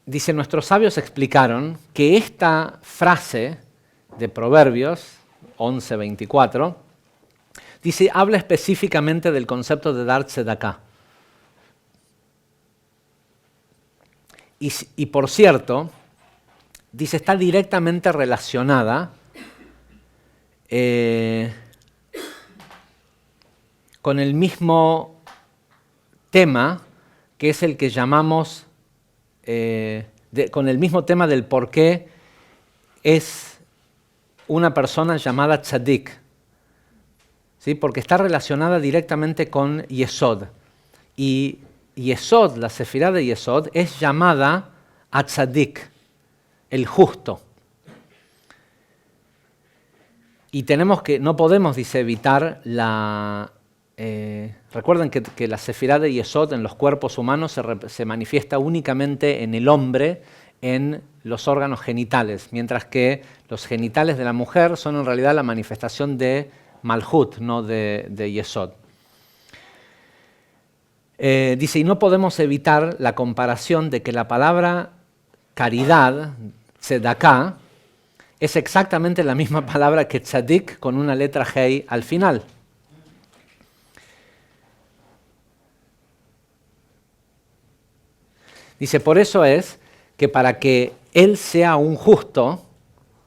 Dice, nuestros sabios explicaron que esta frase de Proverbios 11:24 dice, habla específicamente del concepto de dar tzedakah. Y por cierto, dice, está directamente relacionada con el mismo tema, que es el que llamamos, con el mismo tema del por qué es una persona llamada tzadik. ¿Sí? Porque está relacionada directamente con Yesod. Y Yesod, la sefirá de Yesod, es llamada Atzadik, el justo. Y no podemos, dice, evitar recuerden que la sefirá de Yesod en los cuerpos humanos se manifiesta únicamente en el hombre, en los órganos genitales, mientras que los genitales de la mujer son en realidad la manifestación de Malhut, no de Yesod. Dice, y no podemos evitar la comparación de que la palabra caridad, tzedaká, es exactamente la misma palabra que tzadik con una letra hei al final. Dice, por eso es que para que él sea un justo, o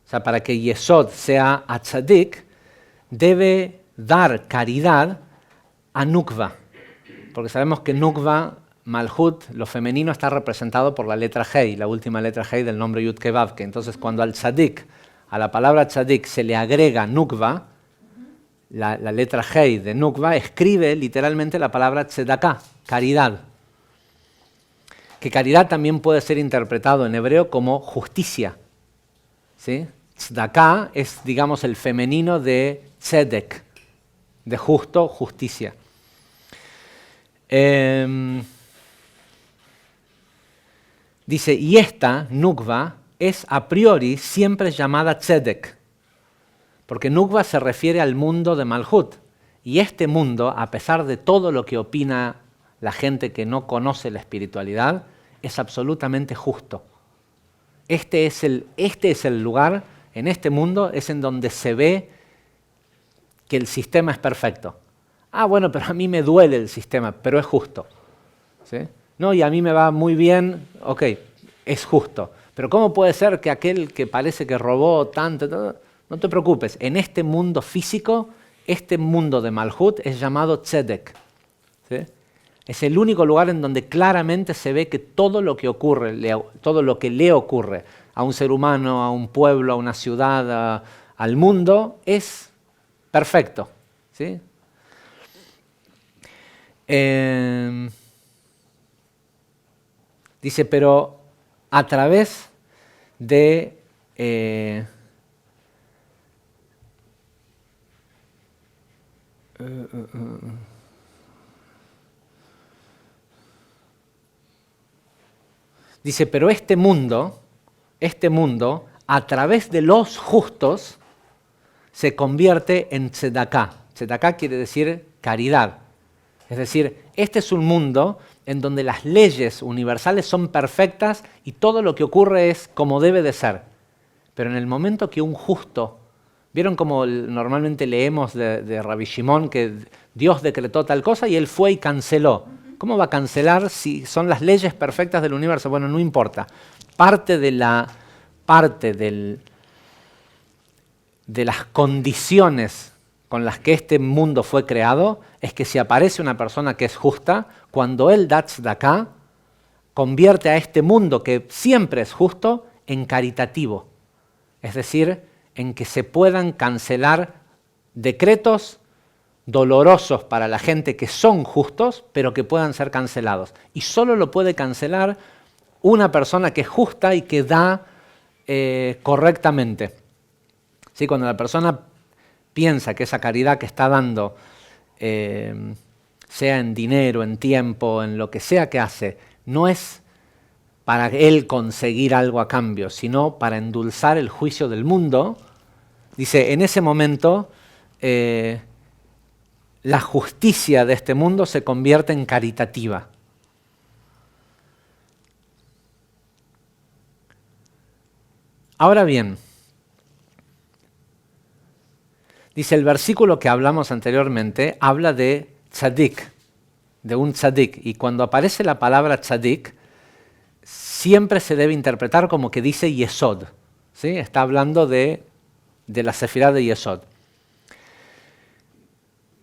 sea, para que Yesod sea a tzadik, debe dar caridad a Nukva. Porque sabemos que Nukva, Malhut, lo femenino está representado por la letra Hei, la última letra Hei del nombre Yud Kei Vav Kei. Entonces, cuando al tzadik, a la palabra tzadik, se le agrega Nukva, la letra Hei de Nukva, escribe literalmente la palabra tzedaká, caridad. Que caridad también puede ser interpretado en hebreo como justicia. ¿Sí? Tzedakah es, digamos, el femenino de tzedek, de justo, justicia. Dice, y esta, Nukva, es a priori siempre llamada tzedek, porque Nukva se refiere al mundo de Malhut, y este mundo, a pesar de todo lo que opina la gente que no conoce la espiritualidad, es absolutamente justo. Este es el lugar, en este mundo es en donde se ve que el sistema es perfecto. Ah, bueno, pero a mí me duele el sistema, pero es justo. ¿Sí? No, y a mí me va muy bien, ok, es justo. Pero ¿cómo puede ser que aquel que parece que robó tanto? No te preocupes, en este mundo físico, este mundo de Malhut es llamado Tzedek. ¿Sí? Es el único lugar en donde claramente se ve que todo lo que ocurre, todo lo que le ocurre a un ser humano, a un pueblo, a una ciudad, al mundo, es perfecto. ¿Sí? Dice, pero a través de dice, pero este mundo, a través de los justos, se convierte en tzedaká. Tzedaká quiere decir caridad. Es decir, este es un mundo en donde las leyes universales son perfectas y todo lo que ocurre es como debe de ser. Pero en el momento que un justo, ¿vieron como normalmente leemos de Rabbi Shimon que Dios decretó tal cosa y él fue y canceló? ¿Cómo va a cancelar si son las leyes perfectas del universo? Bueno, no importa. Parte de las condiciones con las que este mundo fue creado es que si aparece una persona que es justa, cuando él da tzedakah, convierte a este mundo que siempre es justo en caritativo. Es decir, en que se puedan cancelar decretos dolorosos para la gente que son justos, pero que puedan ser cancelados. Y solo lo puede cancelar una persona que es justa y que da correctamente. ¿Sí? Cuando la persona piensa que esa caridad que está dando, sea en dinero, en tiempo, en lo que sea que hace, no es para él conseguir algo a cambio, sino para endulzar el juicio del mundo, dice, en ese momento la justicia de este mundo se convierte en caritativa. Ahora bien, dice el versículo que hablamos anteriormente, habla de tzadik, de un tzadik. Y cuando aparece la palabra tzadik, siempre se debe interpretar como que dice Yesod. ¿Sí? Está hablando de la sefirá de Yesod.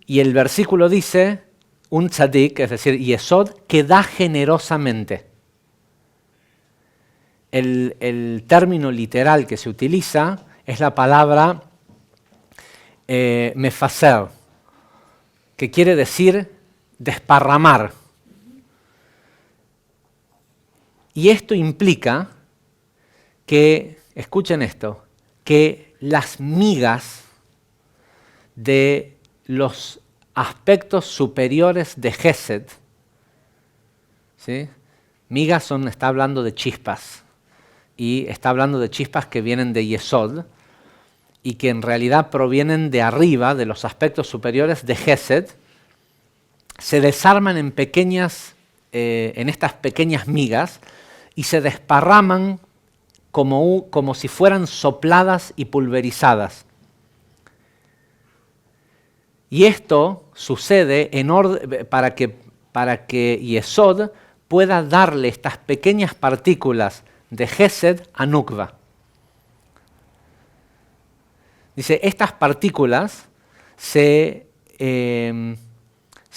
Y el versículo dice, un tzadik, es decir, Yesod, que da generosamente. El término literal que se utiliza es la palabra mefaser, que quiere decir desparramar. Y esto implica que, escuchen esto, que las migas de los aspectos superiores de Gesed, ¿sí? Migas está hablando de chispas, y está hablando de chispas que vienen de Yesod, y que en realidad provienen de arriba, de los aspectos superiores de Gesed, se desarman en estas pequeñas migas y se desparraman como si fueran sopladas y pulverizadas. Y esto sucede para que Yesod pueda darle estas pequeñas partículas de Gesed a Nukva. Dice, estas partículas se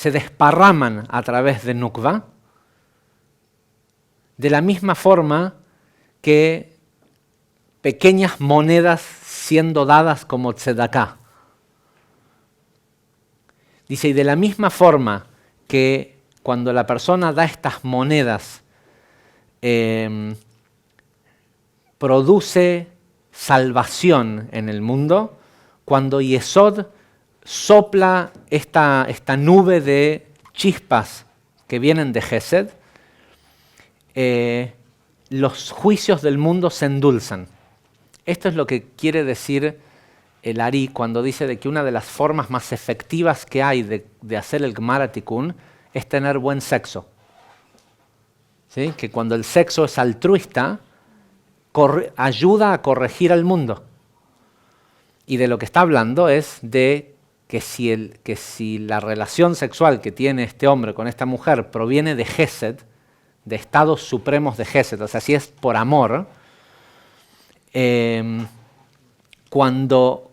desparraman a través de Nukva de la misma forma que pequeñas monedas siendo dadas como tzedaká. Dice, y de la misma forma que cuando la persona da estas monedas, produce salvación en el mundo, cuando Yesod sopla esta nube de chispas que vienen de Gesed, los juicios del mundo se endulzan. Esto es lo que quiere decir el Ari cuando dice de que una de las formas más efectivas que hay de hacer el Gemara Tikkun es tener buen sexo. ¿Sí? Que cuando el sexo es altruista, ayuda a corregir al mundo. Y de lo que está hablando es de que si la relación sexual que tiene este hombre con esta mujer proviene de Gesed, de estados supremos de Gesed, o sea, si es por amor, cuando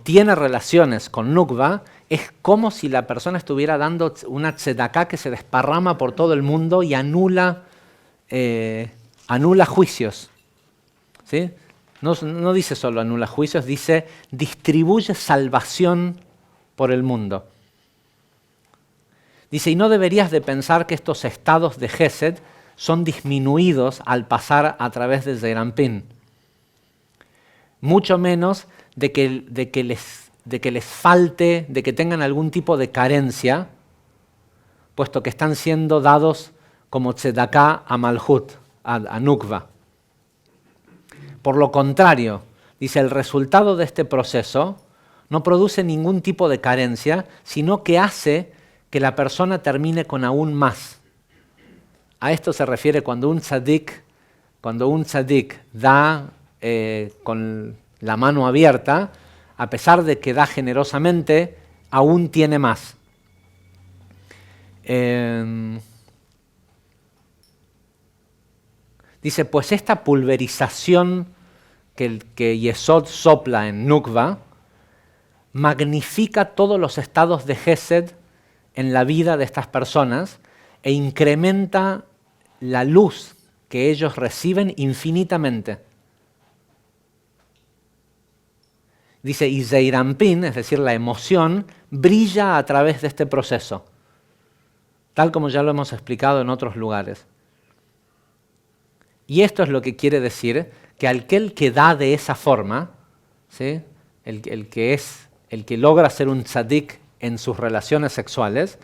tiene relaciones con Nukva, es como si la persona estuviera dando una tzedaká que se desparrama por todo el mundo y anula juicios. ¿Sí? No dice solo anula juicios, dice distribuye salvación por el mundo. Dice, y no deberías de pensar que estos estados de Gesed son disminuidos al pasar a través de Zeir Anpin. Mucho menos de que les falte, de que tengan algún tipo de carencia, puesto que están siendo dados como tzedaká a Malhut, a Nukva. Por lo contrario, dice, el resultado de este proceso no produce ningún tipo de carencia, sino que hace que la persona termine con aún más. A esto se refiere cuando un tzadik da con la mano abierta, a pesar de que da generosamente, aún tiene más. Dice, pues esta pulverización que Yesod sopla en Nukva magnifica todos los estados de Gesed en la vida de estas personas e incrementa la luz que ellos reciben infinitamente. Dice, y Zeir Anpin, es decir, la emoción, brilla a través de este proceso, tal como ya lo hemos explicado en otros lugares. Y esto es lo que quiere decir que aquel que da de esa forma, ¿sí? el que logra ser un tzadik en sus relaciones sexuales,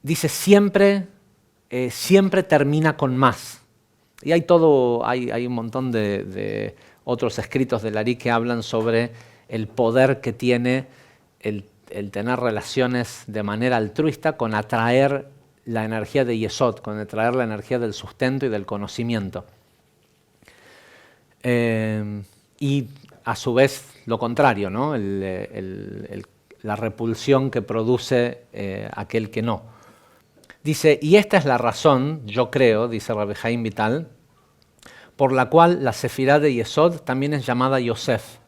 dice siempre termina con más. Y hay un montón de otros escritos del Ari que hablan sobre el poder que tiene el tener relaciones de manera altruista con atraer la energía de Yesod, con atraer la energía del sustento y del conocimiento. Y a su vez lo contrario, ¿no? La repulsión que produce aquel que no. Dice, y esta es la razón, yo creo, dice Rabbi Haim Vital, por la cual la sefirá de Yesod también es llamada Yosef.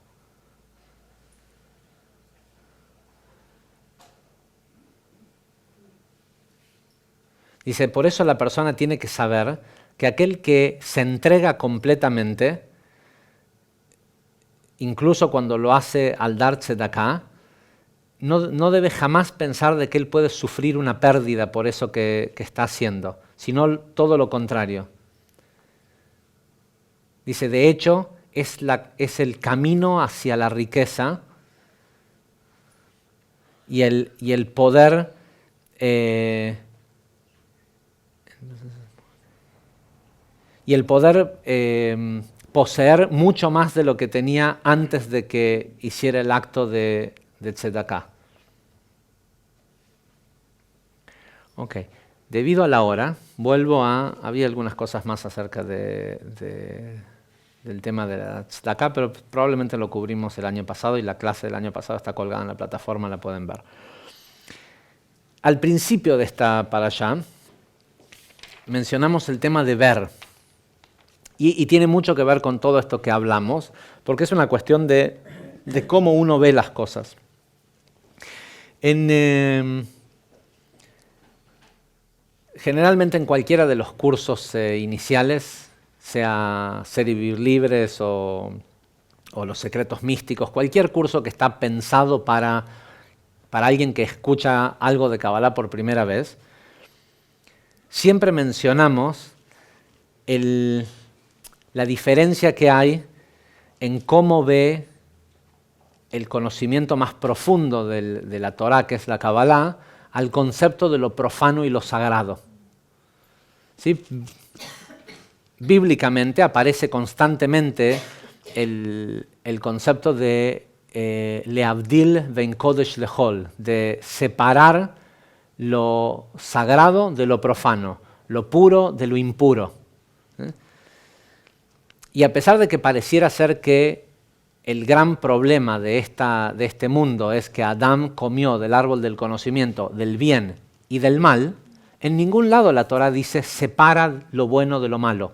Dice, por eso la persona tiene que saber que aquel que se entrega completamente, incluso cuando lo hace al dar tzedaká, no debe jamás pensar de que él puede sufrir una pérdida por eso que está haciendo, sino todo lo contrario. Dice, de hecho, es el camino hacia la riqueza y el poder poseer mucho más de lo que tenía antes de que hiciera el acto de de Tzedaká. Ok, debido a la hora, había algunas cosas más acerca del tema de la Tzedaká, pero probablemente lo cubrimos el año pasado y la clase del año pasado está colgada en la plataforma, la pueden ver. Al principio de esta parashá mencionamos el tema de ver, y tiene mucho que ver con todo esto que hablamos, porque es una cuestión de cómo uno ve las cosas. Generalmente en cualquiera de los cursos iniciales, sea Ser y Vivir Libres o Los Secretos Místicos, cualquier curso que está pensado para alguien que escucha algo de Kabbalah por primera vez, siempre mencionamos la diferencia que hay en cómo ve el conocimiento más profundo de la Torah, que es la Kabbalah, al concepto de lo profano y lo sagrado. ¿Sí? Bíblicamente aparece constantemente el concepto de leavdil vein kodesh lechol, de separar lo sagrado de lo profano, lo puro de lo impuro. Y a pesar de que pareciera ser que el gran problema de este mundo es que Adán comió del árbol del conocimiento del bien y del mal, en ningún lado la Torah dice separa lo bueno de lo malo.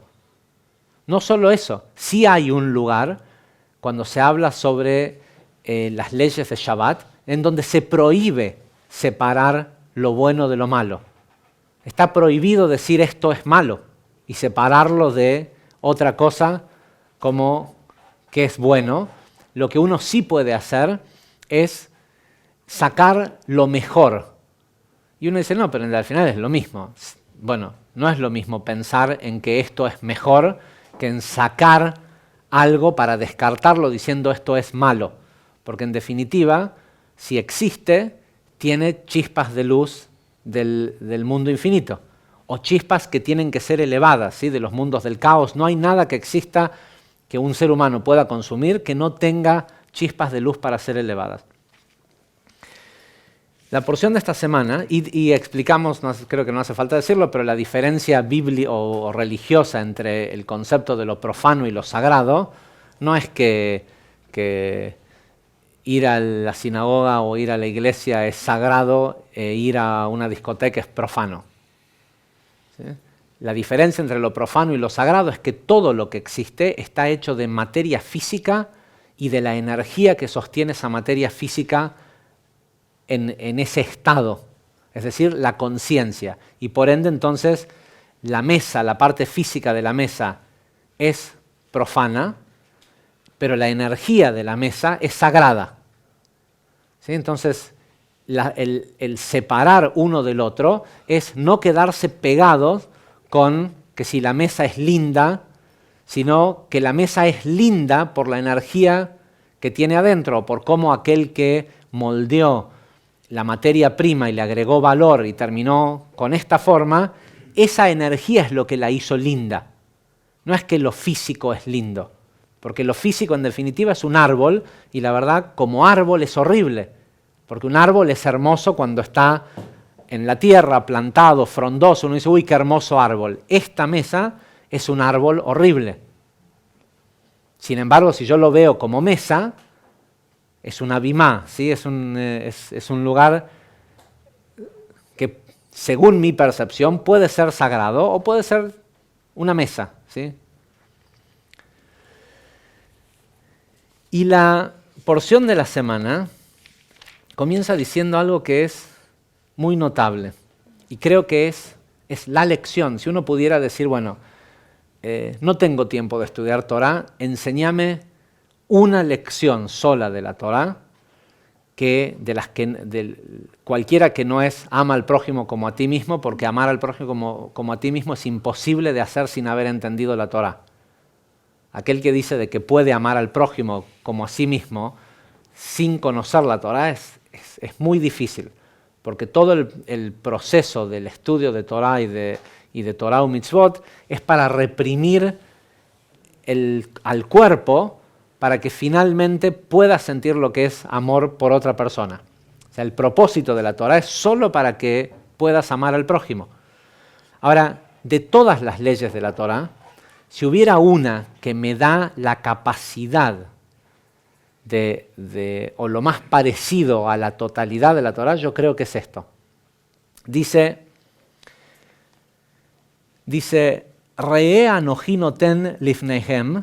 No solo eso, sí hay un lugar cuando se habla sobre las leyes de Shabbat en donde se prohíbe separar lo bueno de lo malo. Está prohibido decir esto es malo y separarlo de otra cosa como que es bueno. Lo que uno sí puede hacer es sacar lo mejor. Y uno dice, no, pero al final es lo mismo. Bueno, no es lo mismo pensar en que esto es mejor que en sacar algo para descartarlo diciendo esto es malo. Porque en definitiva, si existe, tiene chispas de luz del mundo infinito. O chispas que tienen que ser elevadas, ¿sí? De los mundos del caos. No hay nada que exista que un ser humano pueda consumir que no tenga chispas de luz para ser elevadas. La porción de esta semana, y explicamos, creo que no hace falta decirlo, pero la diferencia bíblica o religiosa entre el concepto de lo profano y lo sagrado, no es que ir a la sinagoga o ir a la iglesia es sagrado e ir a una discoteca es profano. ¿Sí? La diferencia entre lo profano y lo sagrado es que todo lo que existe está hecho de materia física y de la energía que sostiene esa materia física en ese estado, es decir, la conciencia. Y por ende, entonces, la mesa, la parte física de la mesa es profana, pero la energía de la mesa es sagrada. ¿Sí? Entonces, el separar uno del otro es no quedarse pegados con que si la mesa es linda, sino que la mesa es linda por la energía que tiene adentro, por cómo aquel que moldeó la materia prima y le agregó valor y terminó con esta forma, esa energía es lo que la hizo linda. No es que lo físico es lindo, porque lo físico en definitiva es un árbol y la verdad como árbol es horrible, porque un árbol es hermoso cuando está en la tierra, plantado, frondoso, uno dice, uy, qué hermoso árbol. Esta mesa es un árbol horrible. Sin embargo, si yo lo veo como mesa, es una bimá, ¿sí? Es un lugar que, según mi percepción, puede ser sagrado o puede ser una mesa, ¿sí? Y la porción de la semana comienza diciendo algo que es muy notable y creo que es la lección. Si uno pudiera decir, bueno, no tengo tiempo de estudiar Torah, enséñame una lección sola de la Torah, cualquiera que no es ama al prójimo como a ti mismo, porque amar al prójimo como a ti mismo es imposible de hacer sin haber entendido la Torah. Aquel que dice de que puede amar al prójimo como a sí mismo sin conocer la Torah es muy difícil, porque todo el proceso del estudio de Torah y de Torah u Mitzvot es para reprimir al cuerpo para que finalmente puedas sentir lo que es amor por otra persona. O sea, el propósito de la Torah es solo para que puedas amar al prójimo. Ahora, de todas las leyes de la Torah, si hubiera una que me da la capacidad o lo más parecido a la totalidad de la Torah, yo creo que es esto. Dice, Re'e anoji noten lifneihem,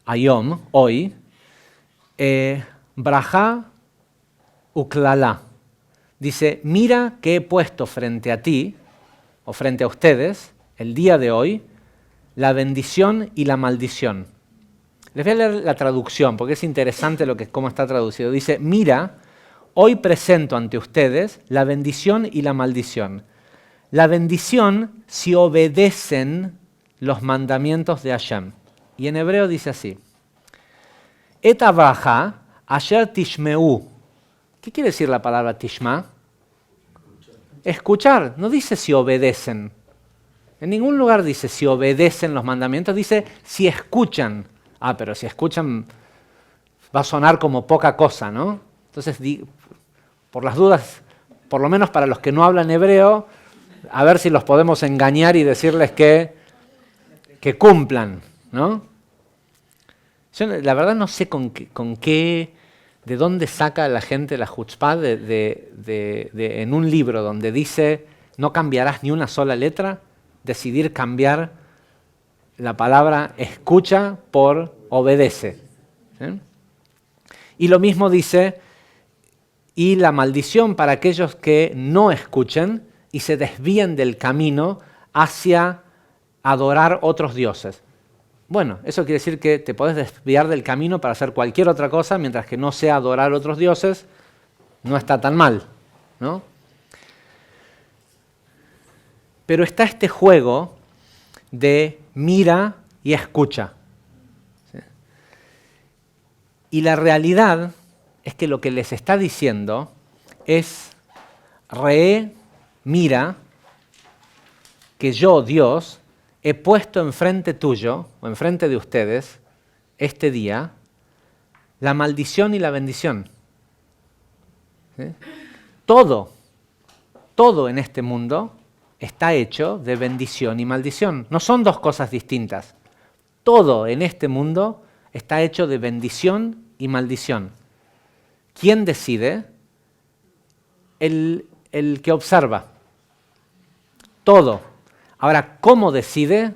ayom, hoy, braja uklala. Dice, mira que he puesto frente a ti, o frente a ustedes, el día de hoy, la bendición y la maldición. Les voy a leer la traducción, porque es interesante cómo está traducido. Dice, mira, hoy presento ante ustedes la bendición y la maldición. La bendición si obedecen los mandamientos de Hashem. Y en hebreo dice así, Et abraja asher tishmeu. ¿Qué quiere decir la palabra tishma? Escuchar, no dice si obedecen. En ningún lugar dice si obedecen los mandamientos, dice si escuchan. Ah, pero si escuchan va a sonar como poca cosa, ¿no? Entonces, por las dudas, por lo menos para los que no hablan hebreo, a ver si los podemos engañar y decirles que cumplan, ¿no? Yo la verdad no sé de dónde saca la gente la chutzpah en un libro donde dice no cambiarás ni una sola letra, decidir cambiar la palabra escucha por obedece. ¿Sí? Y lo mismo dice, y la maldición para aquellos que no escuchen y se desvíen del camino hacia adorar otros dioses. Bueno, eso quiere decir que te podés desviar del camino para hacer cualquier otra cosa, mientras que no sea adorar otros dioses, no está tan mal, ¿no? Pero está este juego de mira y escucha. ¿Sí? Y la realidad es que lo que les está diciendo es, mira, que yo, Dios, he puesto enfrente tuyo, o enfrente de ustedes, este día, la maldición y la bendición. ¿Sí? Todo en este mundo está hecho de bendición y maldición. No son dos cosas distintas. Todo en este mundo está hecho de bendición y maldición. ¿Quién decide? El que observa. Todo. Ahora, ¿cómo decide?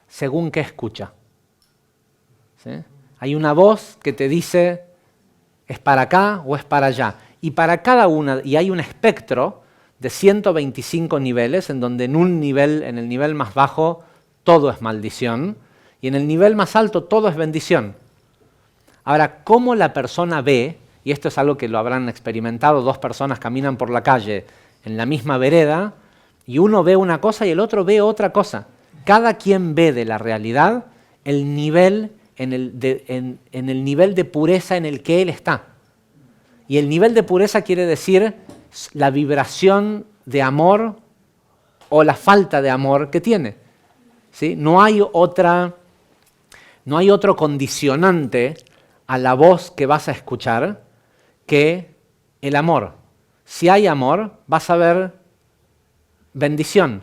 Según qué escucha. ¿Sí? Hay una voz que te dice, ¿es para acá o es para allá? Y para cada una, y hay un espectro de 125 niveles, en donde en el nivel más bajo, todo es maldición, y en el nivel más alto, todo es bendición. Ahora, ¿cómo la persona ve? Y esto es algo que lo habrán experimentado, dos personas caminan por la calle en la misma vereda, y uno ve una cosa y el otro ve otra cosa. Cada quien ve de la realidad el nivel en el nivel de pureza en el que él está. Y el nivel de pureza quiere decir la vibración de amor o la falta de amor que tiene. ¿Sí? No hay otro condicionante a la voz que vas a escuchar que el amor. Si hay amor, vas a ver bendición.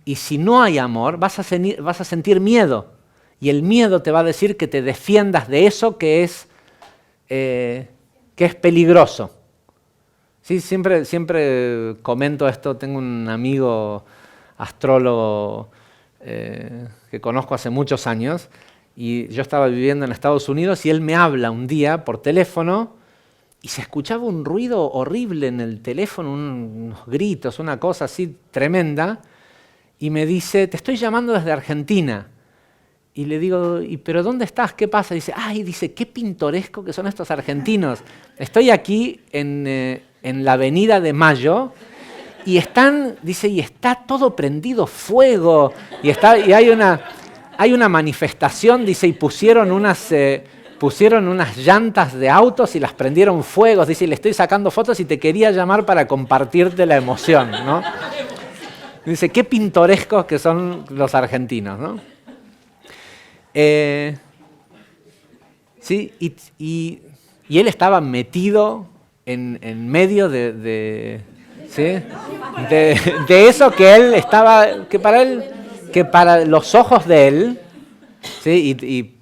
Y si no hay amor, vas a sentir miedo. Y el miedo te va a decir que te defiendas de eso que es peligroso. Sí, siempre comento esto. Tengo un amigo astrólogo que conozco hace muchos años, y yo estaba viviendo en Estados Unidos y él me habla un día por teléfono y se escuchaba un ruido horrible en el teléfono, unos gritos, una cosa así tremenda, y me dice, te estoy llamando desde Argentina. Y le digo, ¿pero dónde estás? ¿Qué pasa? Dice, qué pintoresco que son estos argentinos. Estoy aquí en la Avenida de Mayo y está todo prendido fuego. Y hay una manifestación, dice, y pusieron unas llantas de autos y las prendieron fuegos. Dice, y le estoy sacando fotos y te quería llamar para compartirte la emoción, ¿no? Dice, qué pintorescos que son los argentinos, ¿no? ¿sí? Y él estaba metido en medio ¿sí? de eso que él estaba, que para los ojos de él, ¿sí?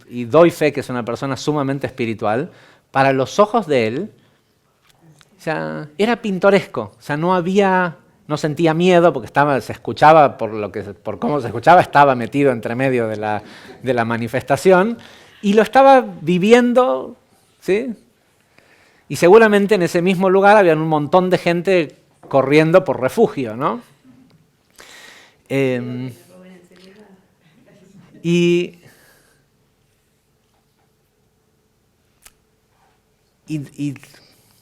Y doy fe que es una persona sumamente espiritual, para los ojos de él, o sea, era pintoresco, o sea, no sentía miedo porque se escuchaba, por cómo se escuchaba, estaba metido entre medio de la manifestación y lo estaba viviendo, ¿sí? Y seguramente en ese mismo lugar había un montón de gente corriendo por refugio, ¿no? Y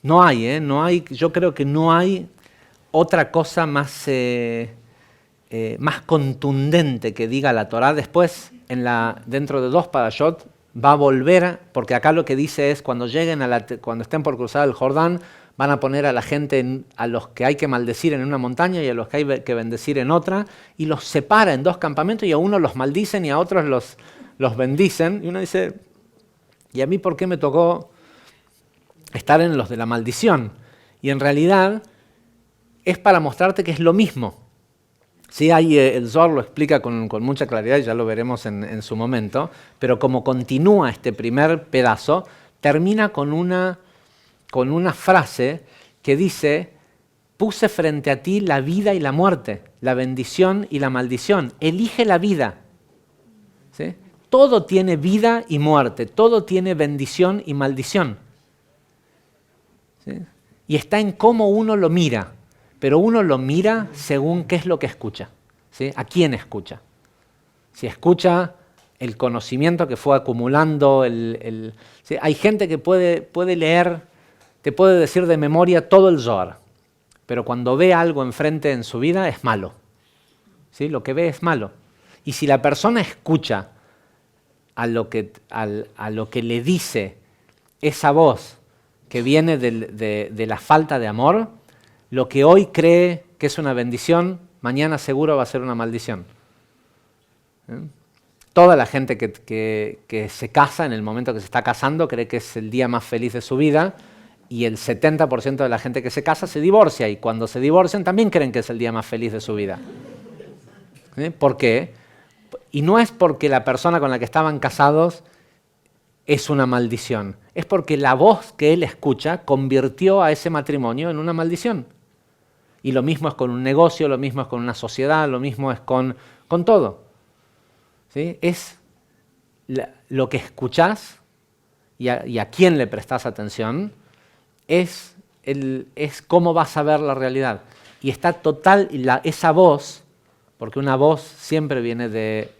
no hay, yo creo que no hay otra cosa más contundente que diga la Torá. Después, dentro de 2 parashot, va a volver, porque acá lo que dice es, cuando estén por cruzar el Jordán, van a poner a la gente, a los que hay que maldecir en una montaña y a los que hay que bendecir en otra, y los separa en 2 campamentos, y a unos los maldicen y a otros los bendicen. Y uno dice, ¿y a mí por qué me tocó estar en los de la maldición? Y en realidad es para mostrarte que es lo mismo. Sí, el Zohar lo explica con mucha claridad, y ya lo veremos en su momento, pero como continúa este primer pedazo, termina con una frase que dice, puse frente a ti la vida y la muerte, la bendición y la maldición, elige la vida. ¿Sí? Todo tiene vida y muerte, todo tiene bendición y maldición. ¿Sí? Y está en cómo uno lo mira. Pero uno lo mira según qué es lo que escucha, ¿sí? ¿A quién escucha? Si escucha el conocimiento que fue acumulando, ¿sí? Hay gente que puede leer, te puede decir de memoria todo el Zohar, pero cuando ve algo enfrente en su vida es malo, ¿sí? Lo que ve es malo. Y si la persona escucha a lo que le dice esa voz que viene de la falta de amor, lo que hoy cree que es una bendición, mañana seguro va a ser una maldición. Toda la gente que se casa, en el momento que se está casando, cree que es el día más feliz de su vida, y el 70% de la gente que se casa se divorcia, y cuando se divorcian también creen que es el día más feliz de su vida. ¿Por qué? Y no es porque la persona con la que estaban casados es una maldición, es porque la voz que él escucha convirtió a ese matrimonio en una maldición. Y lo mismo es con un negocio, lo mismo es con una sociedad, lo mismo es con todo. ¿Sí? Es lo que escuchás y a quién le prestás atención, es cómo vas a ver la realidad. Y está esa voz, porque una voz siempre viene de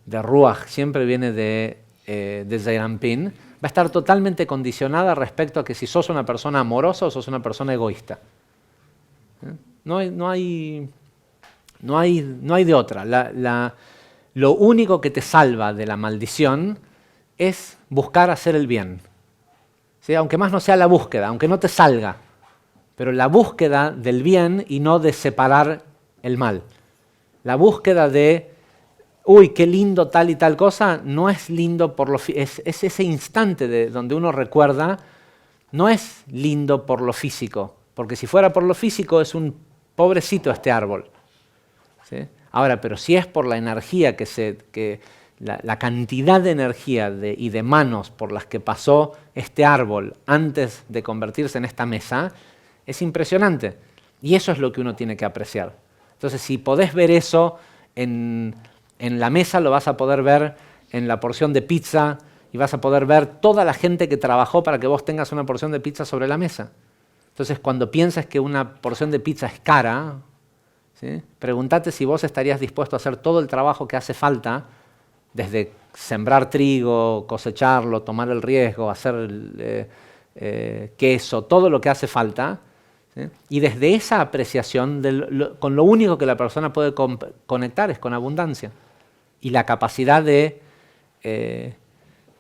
Ruach, siempre viene de Zeir Anpin, va a estar totalmente condicionada respecto a que si sos una persona amorosa o sos una persona egoísta. No hay de otra. Lo único que te salva de la maldición es buscar hacer el bien. ¿Sí? Aunque más no sea la búsqueda, aunque no te salga, pero la búsqueda del bien y no de separar el mal. La búsqueda de, uy, qué lindo tal y tal cosa, no es lindo es ese instante donde uno recuerda, no es lindo por lo físico, porque si fuera por lo físico es un pobrecito este árbol. ¿Sí? Ahora, pero si es por la energía, la cantidad de energía y de manos por las que pasó este árbol antes de convertirse en esta mesa, es impresionante. Y eso es lo que uno tiene que apreciar. Entonces, si podés ver eso en la mesa, lo vas a poder ver en la porción de pizza y vas a poder ver toda la gente que trabajó para que vos tengas una porción de pizza sobre la mesa. Entonces, cuando piensas que una porción de pizza es cara, ¿sí? Pregúntate si vos estarías dispuesto a hacer todo el trabajo que hace falta, desde sembrar trigo, cosecharlo, tomar el riesgo, hacer queso, todo lo que hace falta, ¿sí? Y desde esa apreciación, con lo único que la persona puede conectar es con abundancia y la capacidad de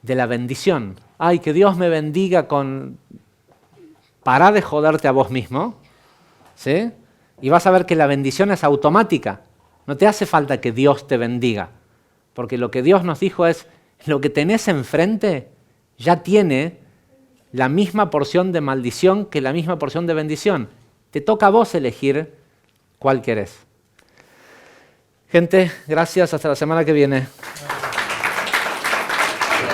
la bendición. Ay, que Dios me bendiga con... Pará de joderte a vos mismo, ¿sí? Y vas a ver que la bendición es automática. No te hace falta que Dios te bendiga, porque lo que Dios nos dijo es, lo que tenés enfrente ya tiene la misma porción de maldición que la misma porción de bendición. Te toca a vos elegir cuál querés. Gente, gracias. Hasta la semana que viene.